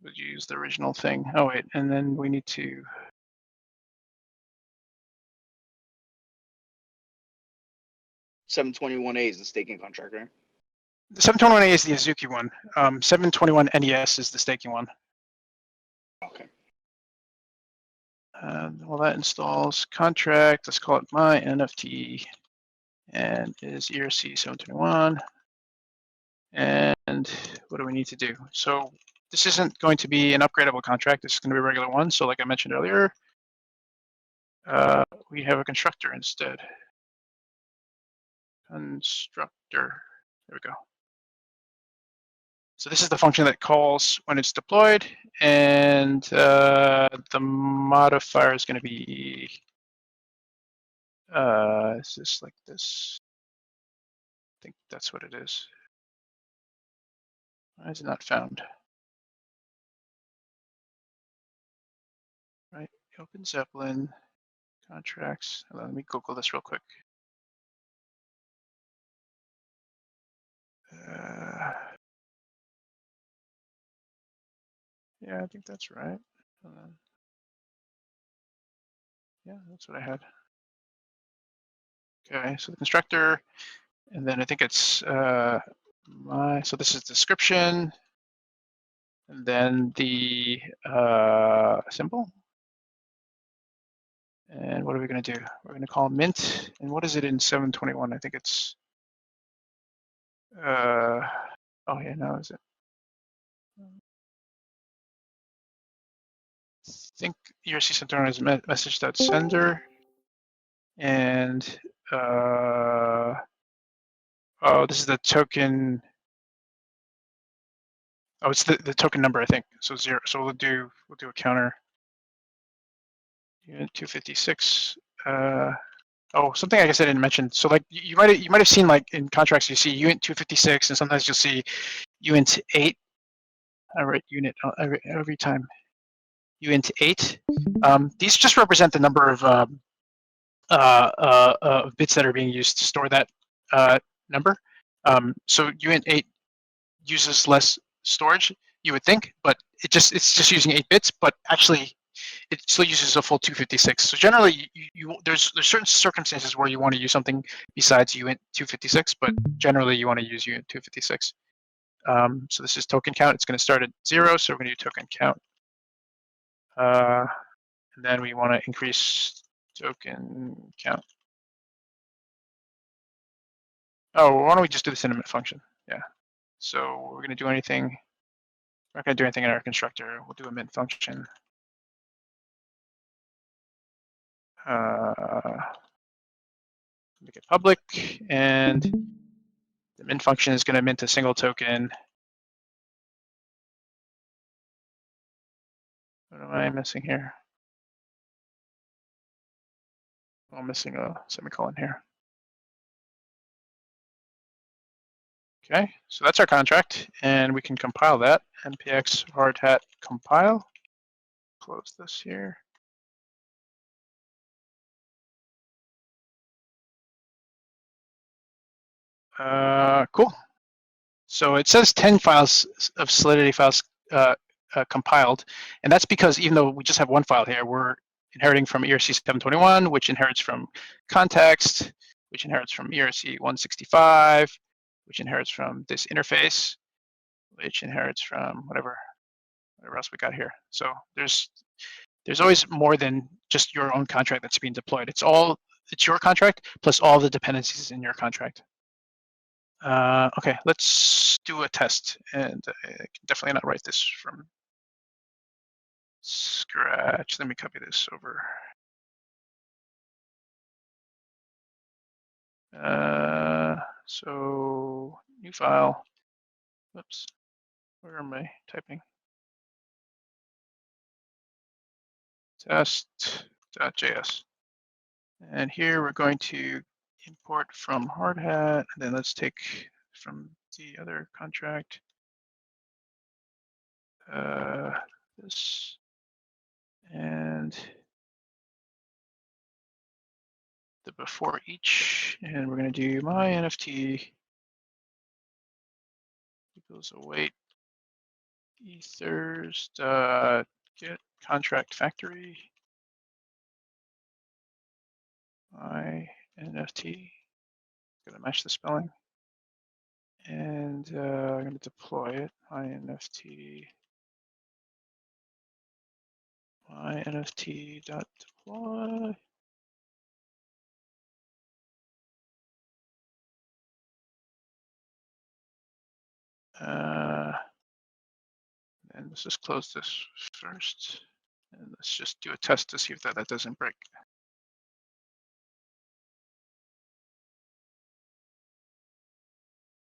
We'll use the original thing. Oh wait, and then we need to. 721A is the staking contract, right? The 721A is the Azuki one. 721 NES is the staking one. Okay. While that installs contract, let's call it my NFT, and is ERC 721. And what do we need to do? So this isn't going to be an upgradable contract. This is going to be a regular one. So like I mentioned earlier, we have a constructor instead. Constructor. There we go. So this is the function that calls when it's deployed, and the modifier is going to be is this like this? I think that's what it is. Why is it not found? Right, open Zeppelin contracts. Let me Google this real quick. Yeah, I think that's right. Yeah, that's what I had. Okay, so the constructor, and then I think it's so this is description, and then the symbol. And what are we going to do? We're going to call mint. And what is it in 721? I think it's oh yeah, no, is it? I think ERC 721 is message.sender. And oh, this is the token. Oh, it's the token number, I think. So 0. So we'll do a counter. Unit 256. Oh, something I guess I didn't mention. So like you might have seen like in contracts you see unit 256, and sometimes you'll see unit 8. I write unit every time. Unit 8. These just represent the number of bits that are being used to store that number. So unit 8 uses less storage, you would think, but it's just using 8 bits, but actually it still uses a full 256. So generally, there's certain circumstances where you want to use something besides UINT 256, but generally you want to use UINT 256. So this is token count. It's going to start at 0, so we're going to do token count. And then we want to increase token count. Oh, why don't we just do this in a mint function? Yeah. So we're going to do anything. We're not going to do anything in our constructor. We'll do a mint function. Make it public, and the mint function is going to mint a single token. What am I missing here? I'm missing a semicolon here. Okay, so that's our contract, and we can compile that. npx hardhat compile. Close this here. Cool. So it says 10 files of Solidity files compiled, and that's because even though we just have one file here, we're inheriting from ERC 721, which inherits from context, which inherits from ERC 165, which inherits from this interface, which inherits from whatever else we got here. So there's always more than just your own contract that's being deployed. It's your contract plus all the dependencies in your contract. Okay, let's do a test, and I can definitely not write this from scratch. Let me copy this over. So new file. Whoops. Where am I typing? Test.js. And here we're going to import from Hardhat. And then let's take from the other contract. This and the before each, and we're going to do my NFT equals await ethers dot get contract factory my NFT. Gonna match the spelling, and I'm going to deploy it. My NFT dot deploy. And let's just close this first. And let's just do a test to see if that doesn't break.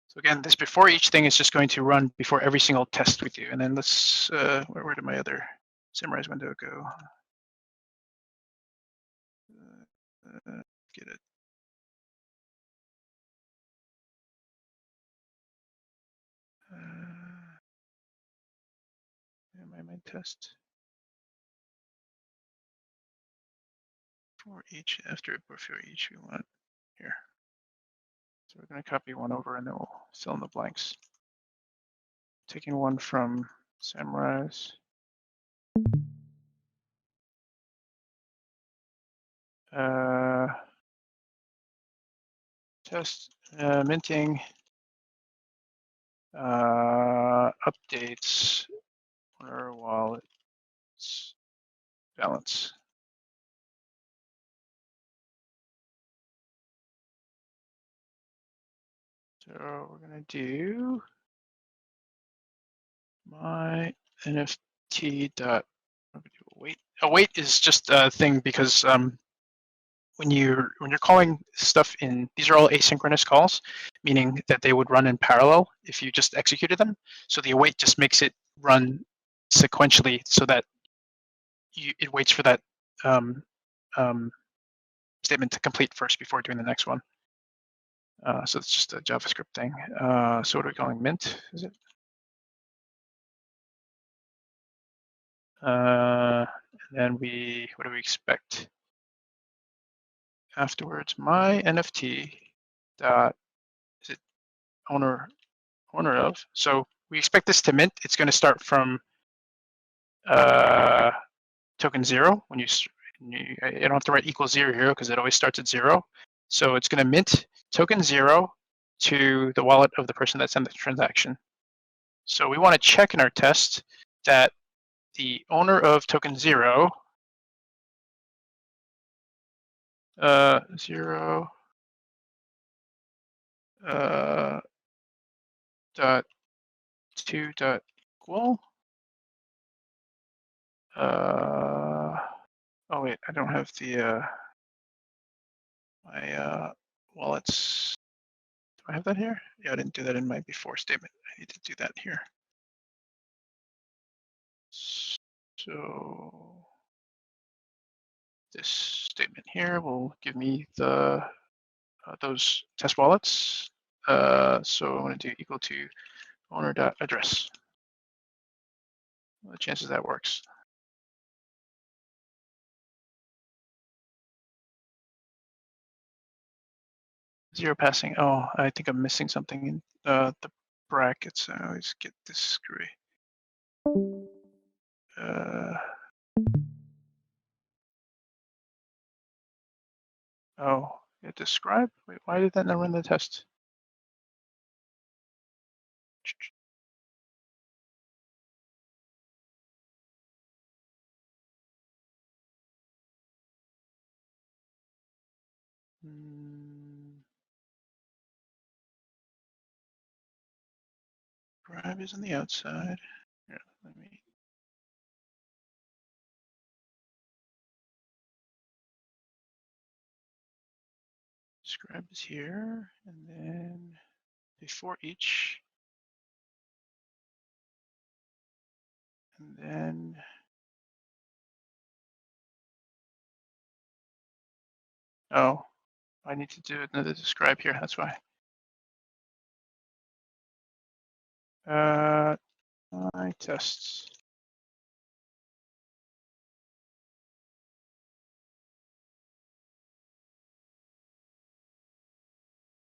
So again, this before each thing is just going to run before every single test we do. And then let's, where did my other SamuRise window go? Get it. My main test. For each, before each we want here. So we're going to copy one over and then we'll fill in the blanks. Taking one from SamuRise. Test minting updates owner wallets balance. So we're going to do my NFT dot await. Await is just a thing because when you're calling stuff in, these are all asynchronous calls, meaning that they would run in parallel if you just executed them. So the await just makes it run sequentially so that it waits for that statement to complete first before doing the next one. So it's just a JavaScript thing. So what are we calling mint? Is it? And then what do we expect? Afterwards, my NFT dot is it owner of. So we expect this to mint. It's going to start from token 0 when you don't have to write equals 0 here because it always starts at 0. So it's going to mint token 0 to the wallet of the person that sent the transaction. So we want to check in our test that the owner of token 0 0 dot 2 dot equal oh wait, I don't have the my wallets. Do I have that here? Yeah, I didn't do that in my before statement. I need to do that here. So this statement here will give me the those test wallets. So I'm going to do equal to owner.address. What are the chances that works? Zero passing. Oh, I think I'm missing something in the brackets. I always get this screwy. Oh, describe? Wait, why did that not run the test? Describe is on the outside. Here, let me Describe is here, and then before each, and then oh, I need to do another describe here. That's why. My tests.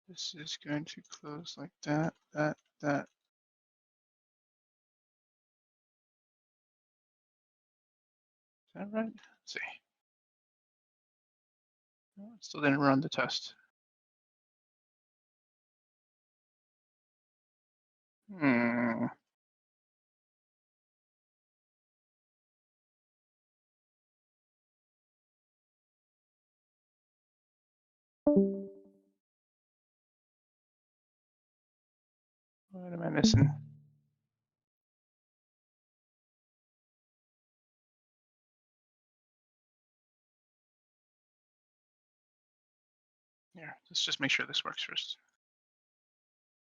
This is going to close like that, that. Is that right? Let's see. No, it still didn't run the test. Hmm. What am I missing? Here, let's just make sure this works first.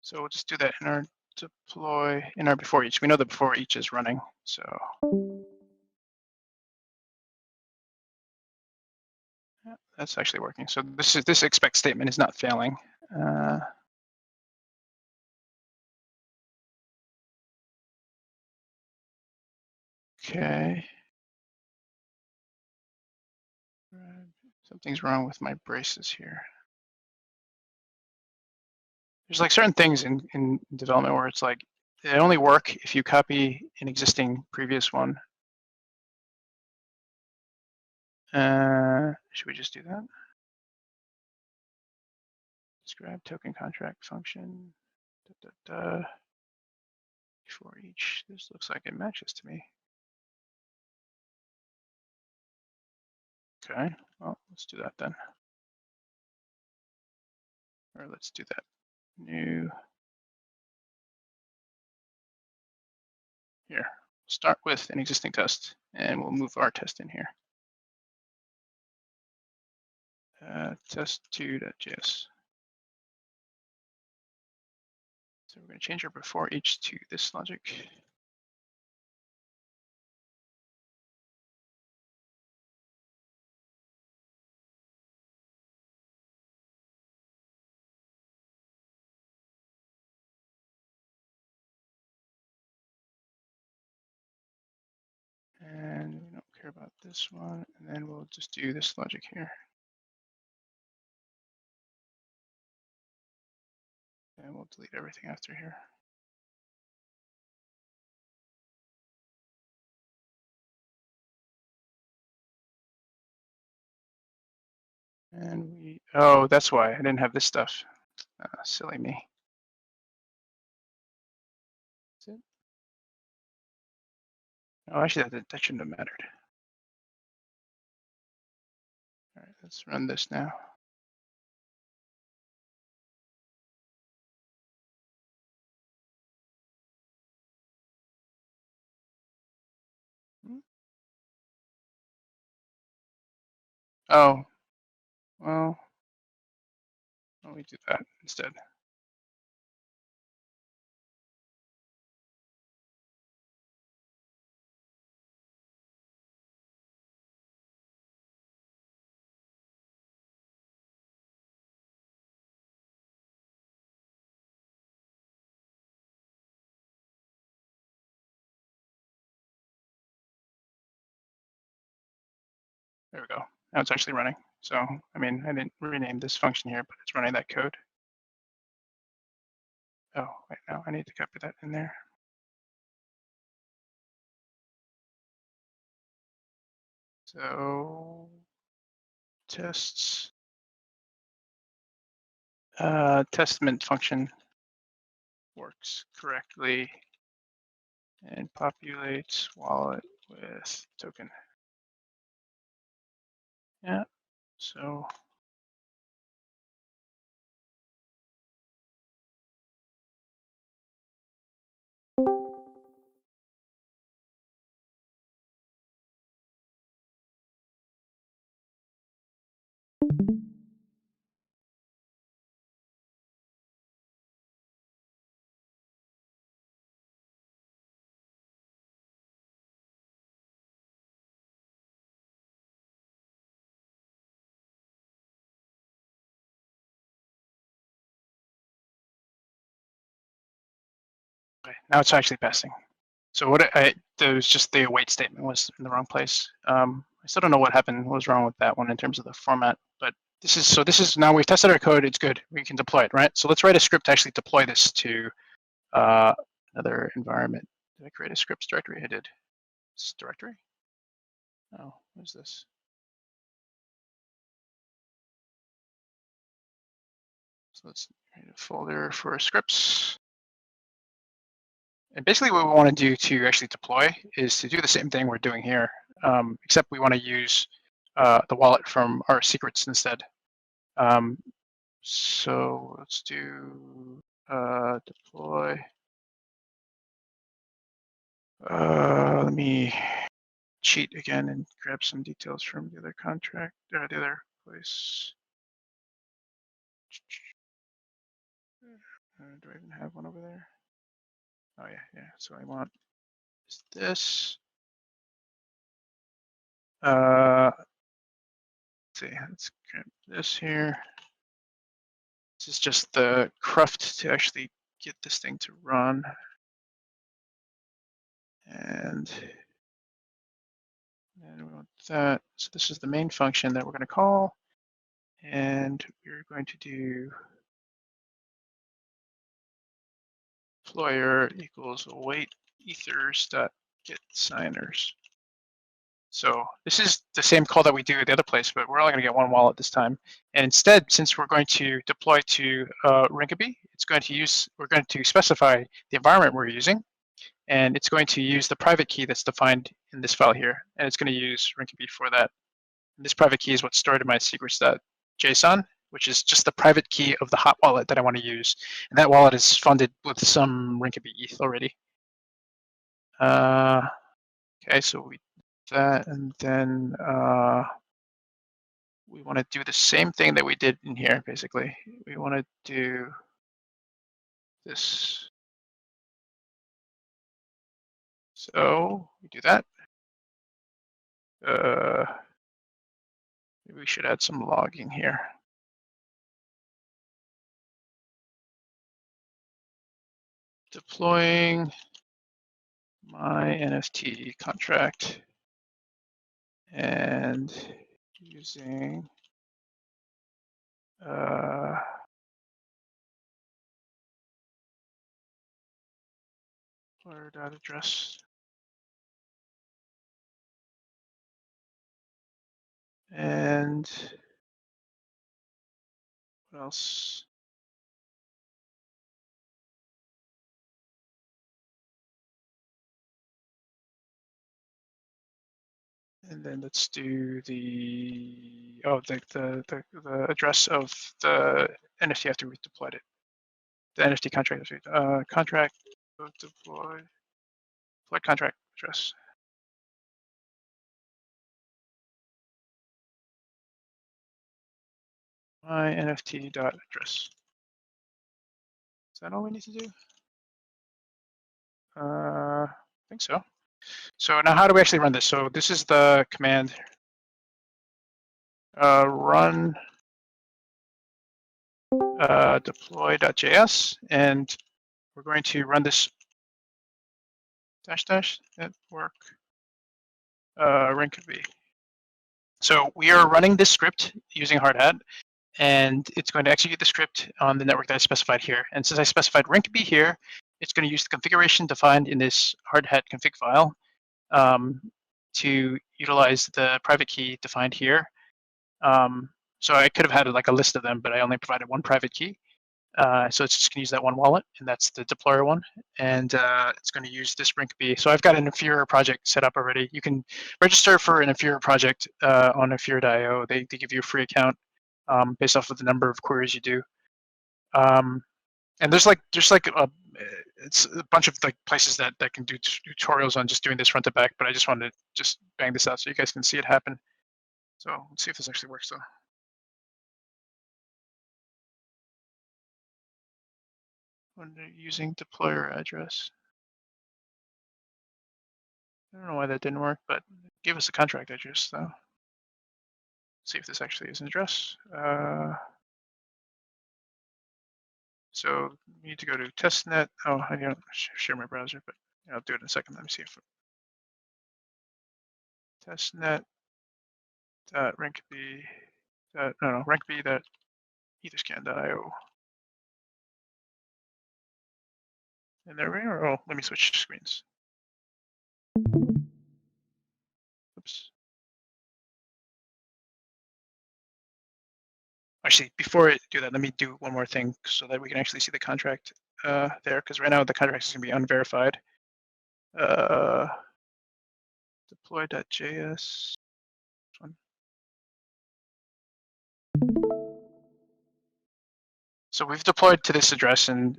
So we'll just do that in our deploy, in our before each. We know the before each is running, so. Yeah, that's actually working. So this expect statement is not failing. Okay. Something's wrong with my braces here. There's like certain things in development where it's like, they only work if you copy an existing previous one. Should we just do that? Describe token contract function. Before each, this looks like it matches to me. Okay, well, let's do that then. Or let's do that. New. Here, start with an existing test, and we'll move our test in here. Test2.js. So we're going to change our before each to this logic. And we don't care about this one, and then we'll just do this logic here. And we'll delete everything after here. And we, oh, that's why I didn't have this stuff. Silly me. That's it. Oh, actually, that shouldn't have mattered. All right, let's run this now. Oh, well, let me do that instead. There we go. Now it's actually running. So, I mean, I didn't rename this function here, but it's running that code. Oh, wait, no, I need to copy that in there. So, tests, testament function works correctly and populates wallet with token. Yeah, so Okay, now it's actually passing. So there was just the await statement was in the wrong place. I still don't know what happened, what was wrong with that one in terms of the format, but this is now we've tested our code, it's good. We can deploy it, right? So let's write a script to actually deploy this to another environment. Did I create a scripts directory? I did. This directory? Oh, what is this? So let's create a folder for scripts. And basically what we want to do to actually deploy is to do the same thing we're doing here, except we want to use the wallet from our secrets instead. So let's do deploy. Let me cheat again and grab some details from the other contract, the other place. Do I even have one over there? Oh yeah. So I want this. Let's see. Let's grab this here. This is just the cruft to actually get this thing to run. And we want that. So this is the main function that we're going to call. And we're going to do deployer equals await ethers dot get signers. So this is the same call that we do at the other place, but we're only going to get one wallet this time. And instead, since we're going to deploy to Rinkeby, we're going to specify the environment we're using, and it's going to use the private key that's defined in this file here, and it's going to use Rinkeby for that. And this private key is what's stored in my secrets.json, which is just the private key of the hot wallet that I want to use. And that wallet is funded with some Rinkeby ETH already. Okay, so we that, and then we want to do the same thing that we did in here, basically. We want to do this. So we do that. Maybe we should add some logging here. Deploying my NFT contract and using Hardhat address. And what else? And then let's do the address of the NFT after we deployed it. The NFT contract contract deploy contract address. My NFT dot address. Is that all we need to do? I think so. So now how do we actually run this? So this is the command run deploy.js, and we're going to run this network Rinkeby. So we are running this script using Hardhat, and it's going to execute the script on the network that I specified here. And since I specified Rinkeby here, it's going to use the configuration defined in this Hardhat config file to utilize the private key defined here. So I could have had like a list of them, but I only provided one private key. So it's just going to use that one wallet, and that's the deployer one. And it's going to use this Rinkeby. So I've got an Infura project set up already. You can register for an Infura project on Infura.io. They give you a free account based off of the number of queries you do. And there's it's a bunch of like places that can do tutorials on just doing this front to back. But I just wanted to just bang this out so you guys can see it happen. So let's see if this actually works though. When they're using deployer address. I don't know why that didn't work, but it gave us a contract address though. Let's see if this actually is an address. So you need to go to testnet. Oh, I don't share my browser, but I'll do it in a second. Let me see if testnet rankb rankb etherscan.io. And there we are. Oh, let me switch screens. Oops. Actually, before I do that, let me do one more thing so that we can actually see the contract there, because right now the contract is going to be unverified. Deploy.js. So we've deployed to this address, and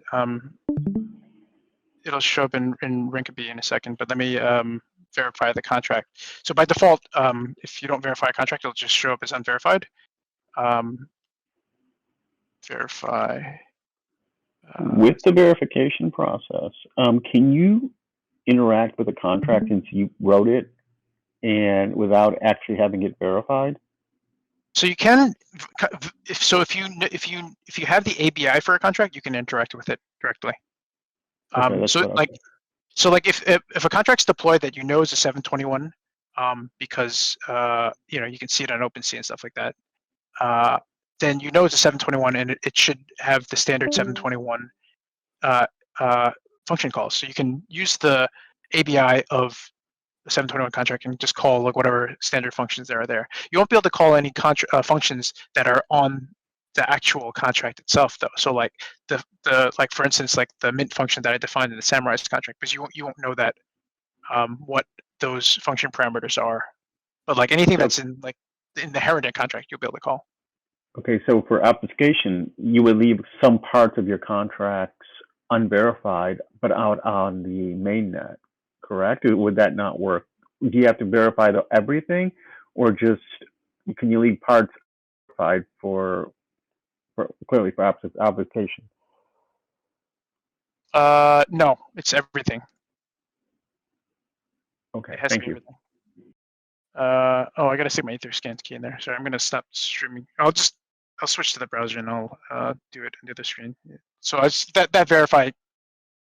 it'll show up in Rinkeby in a second, but let me verify the contract. So by default, if you don't verify a contract, it'll just show up as unverified. Verify. With the verification process, can you interact with a contract since you wrote it and without actually having it verified? So you can, if you have the ABI for a contract, you can interact with it directly. Okay, So if a contract's deployed that you know is a 721, because you can see it on OpenSea and stuff like that, then you know it's a 721, and it should have the standard 721 function calls. So you can use the ABI of the 721 contract and just call like whatever standard functions there are there. You won't be able to call any functions that are on the actual contract itself, though. So like the like for instance like the mint function that I defined in the SamuRise contract, because you won't know that what those function parameters are. But like anything that's in like in the Hardhat contract, you'll be able to call. Okay, so for obfuscation, you would leave some parts of your contracts unverified, but out on the mainnet, correct? Or would that not work? Do you have to verify everything, or just can you leave parts verified for clearly for obfuscation? No, it's everything. Okay, it has thank to be you. everything. Oh, I gotta save my Etherscan key in there. Sorry, I'm gonna stop streaming. I'll switch to the browser and I'll do it on the other screen. So that verify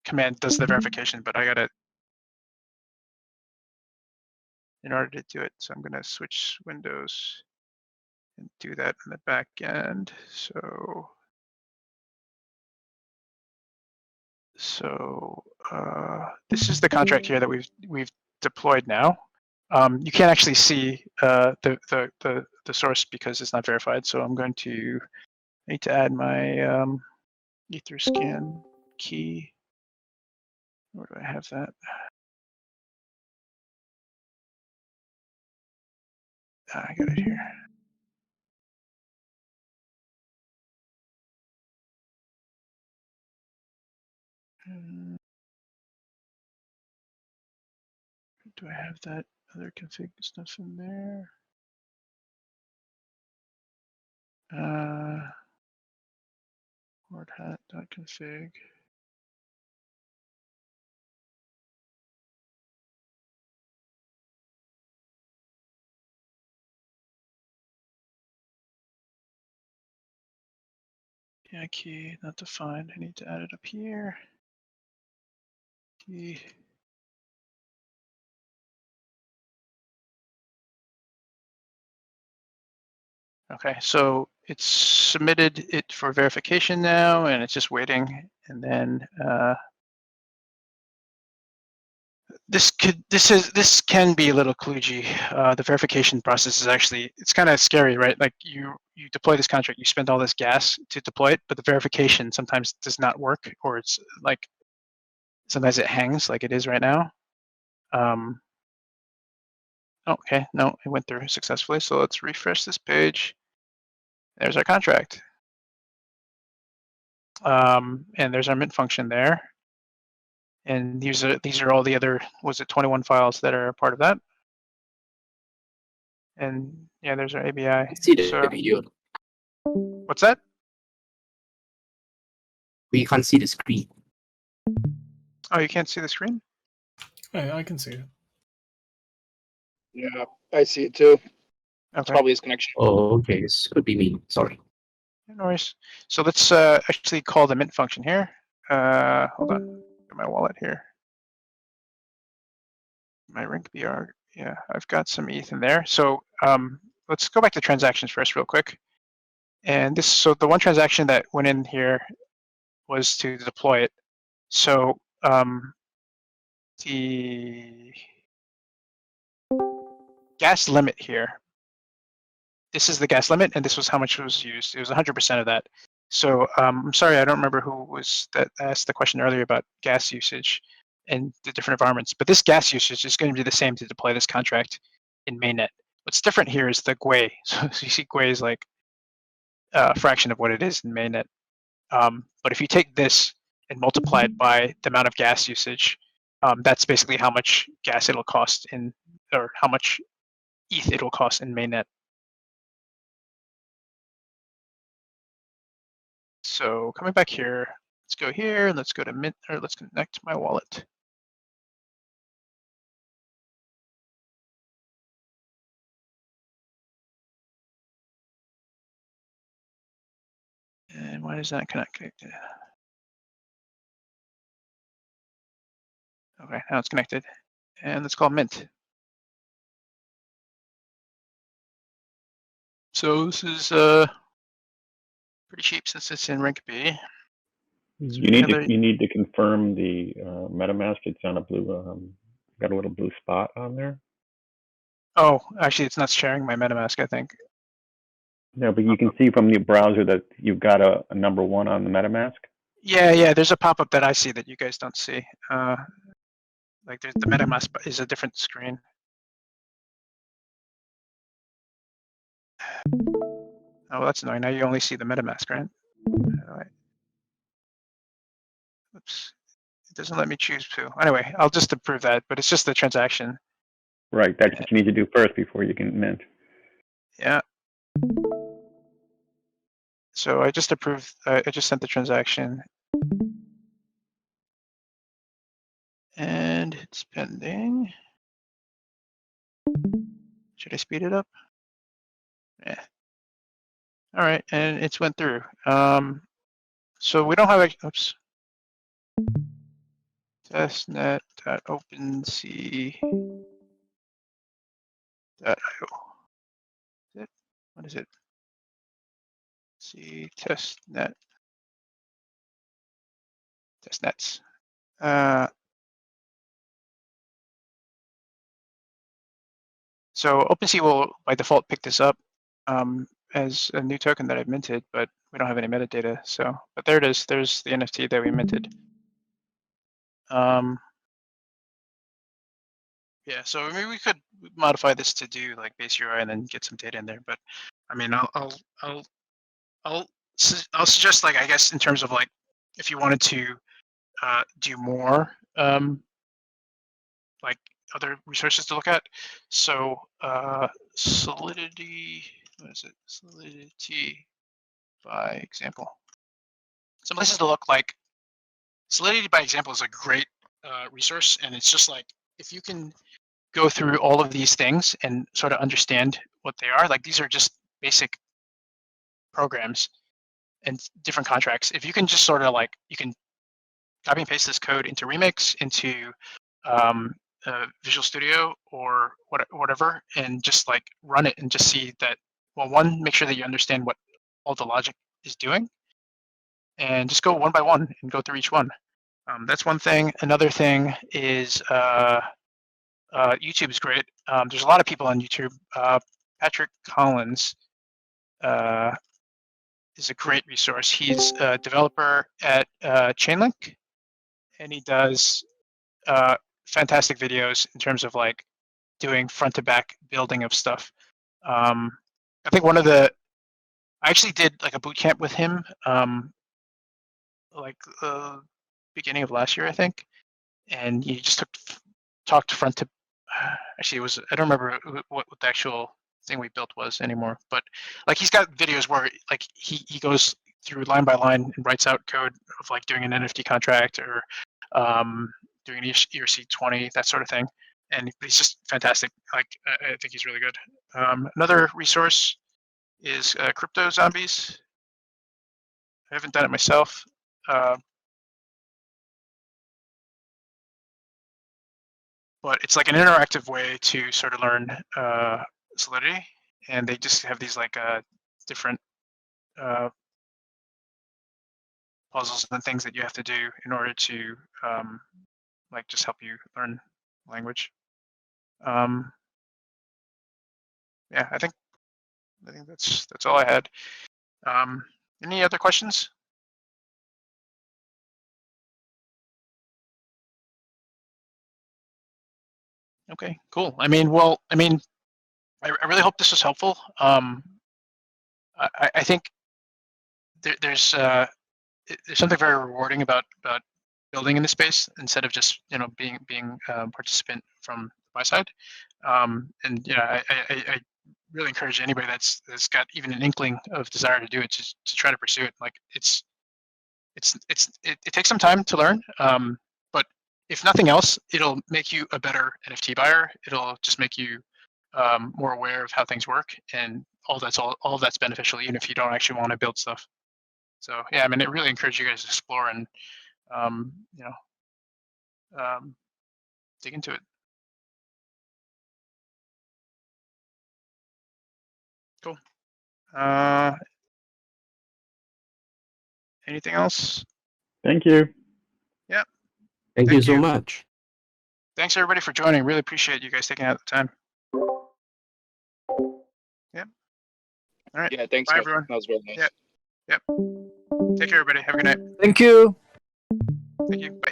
command does the verification, but I gotta, in order to do it, so I'm gonna switch windows and do that on the back end. So this is the contract here that we've deployed now. You can't actually see the source because it's not verified. So I'm going to need to add my Etherscan key. Where do I have that? I got it here. Do I have that other config stuff in there? Hardhat.config. Yeah, key not defined. I need to add it up here. Key. Okay, so it's submitted it for verification now, and it's just waiting. And then this can be a little kludgy. The verification process is actually, it's kind of scary, right? Like you deploy this contract, you spend all this gas to deploy it, but the verification sometimes does not work, or it's like sometimes it hangs like it is right now. Okay, no, it went through successfully. So let's refresh this page. There's our contract. And there's our mint function there. And these are all the other, was it 21 files that are part of that? And yeah, there's our ABI. I see the video. What's that? We can't see the screen. Oh, you can't see the screen? I can see it. Yeah, I see it too. It's Okay. probably his connection. Oh, okay. This could be me. Sorry. No worries. So let's actually call the mint function here. Hold on, get my wallet here. My Rink BR. Yeah, I've got some ETH in there. So let's go back to transactions first, real quick. And this, so the one transaction that went in here was to deploy it. So the gas limit here. This is the gas limit, and this was how much was used. It was 100% of that. So I'm sorry, I don't remember who was that asked the question earlier about gas usage and the different environments. But this gas usage is going to be the same to deploy this contract in mainnet. What's different here is the GUI. So you see GUI is like a fraction of what it is in mainnet. But if you take this and multiply it by the amount of gas usage, that's basically how much gas it'll cost in, or how much ETH it'll cost in mainnet. So coming back here, let's go here and let's go to mint, or let's connect my wallet. And why is that connected? Okay, now it's connected. And let's call mint. So this is pretty cheap since it's in rank B. You need to confirm the MetaMask. It's on a blue, got a little blue spot on there. Oh, actually, it's not sharing my MetaMask, I think. No, but you can see from the browser that you've got a number 1 on the MetaMask. Yeah, there's a pop-up that I see that you guys don't see. Like there's the MetaMask is a different screen. Oh, that's annoying. Now you only see the MetaMask, right? Right. Oops. It doesn't let me choose to. Anyway, I'll just approve that, but it's just the transaction. Right, that's what you need to do first before you can mint. Yeah. So I just approved, I just sent the transaction. And it's pending. Should I speed it up? Yeah. All right, and it's went through. So we don't have a, oops. Testnet.OpenSea.io. What is it? See, testnet. Testnets. So OpenSea will by default pick this up as a new token that I've minted, but we don't have any metadata. So, but there it is. There's the NFT that we minted. Yeah, so maybe we could modify this to do like base UI and then get some data in there. But I mean, I'll suggest, like, I guess in terms of like if you wanted to do more like other resources to look at. So Solidity, what is it? Solidity by example. Some places to look, like Solidity by example is a great resource, and it's just like if you can go through all of these things and sort of understand what they are, like these are just basic programs and different contracts. If you can just sort of like, you can copy and paste this code into Remix, into Visual Studio or whatever, and just like run it and just see that, well, one, make sure that you understand what all the logic is doing, and just go one by one and go through each one. That's one thing. Another thing is YouTube is great. There's a lot of people on YouTube. Patrick Collins is a great resource. He's a developer at Chainlink, and he does fantastic videos in terms of like doing front to back building of stuff. I think I actually did like a boot camp with him, like beginning of last year, I think, and he just talked front to. Actually, it was, I don't remember what the actual thing we built was anymore, but like he's got videos where like he goes through line by line and writes out code of like doing an NFT contract or doing an ERC20, that sort of thing. And he's just fantastic. Like I think he's really good. Another resource is Crypto Zombies. I haven't done it myself. But it's like an interactive way to sort of learn Solidity, and they just have these like different puzzles and things that you have to do in order to like just help you learn language. Yeah, I think that's all I had. Any other questions? Okay, cool. I mean, I really hope this was helpful. I think there's something very rewarding about building in the space instead of just being a participant from my side. And I really encourage anybody that's got even an inkling of desire to do it to try to pursue it. Like it takes some time to learn, but if nothing else, it'll make you a better NFT buyer. It'll just make you more aware of how things work, and all that's beneficial, even if you don't actually want to build stuff. So yeah, I mean, I really encourage you guys to explore and dig into it. Cool. Anything else? Thank you. Yeah. Thank you so much. Thanks everybody for joining. Really appreciate you guys taking out the time. Yeah. All right. Yeah, thanks, Bye, guys. everyone. That was very nice. Yep. Take care, everybody. Have a good night. Thank you. Thank you. Bye.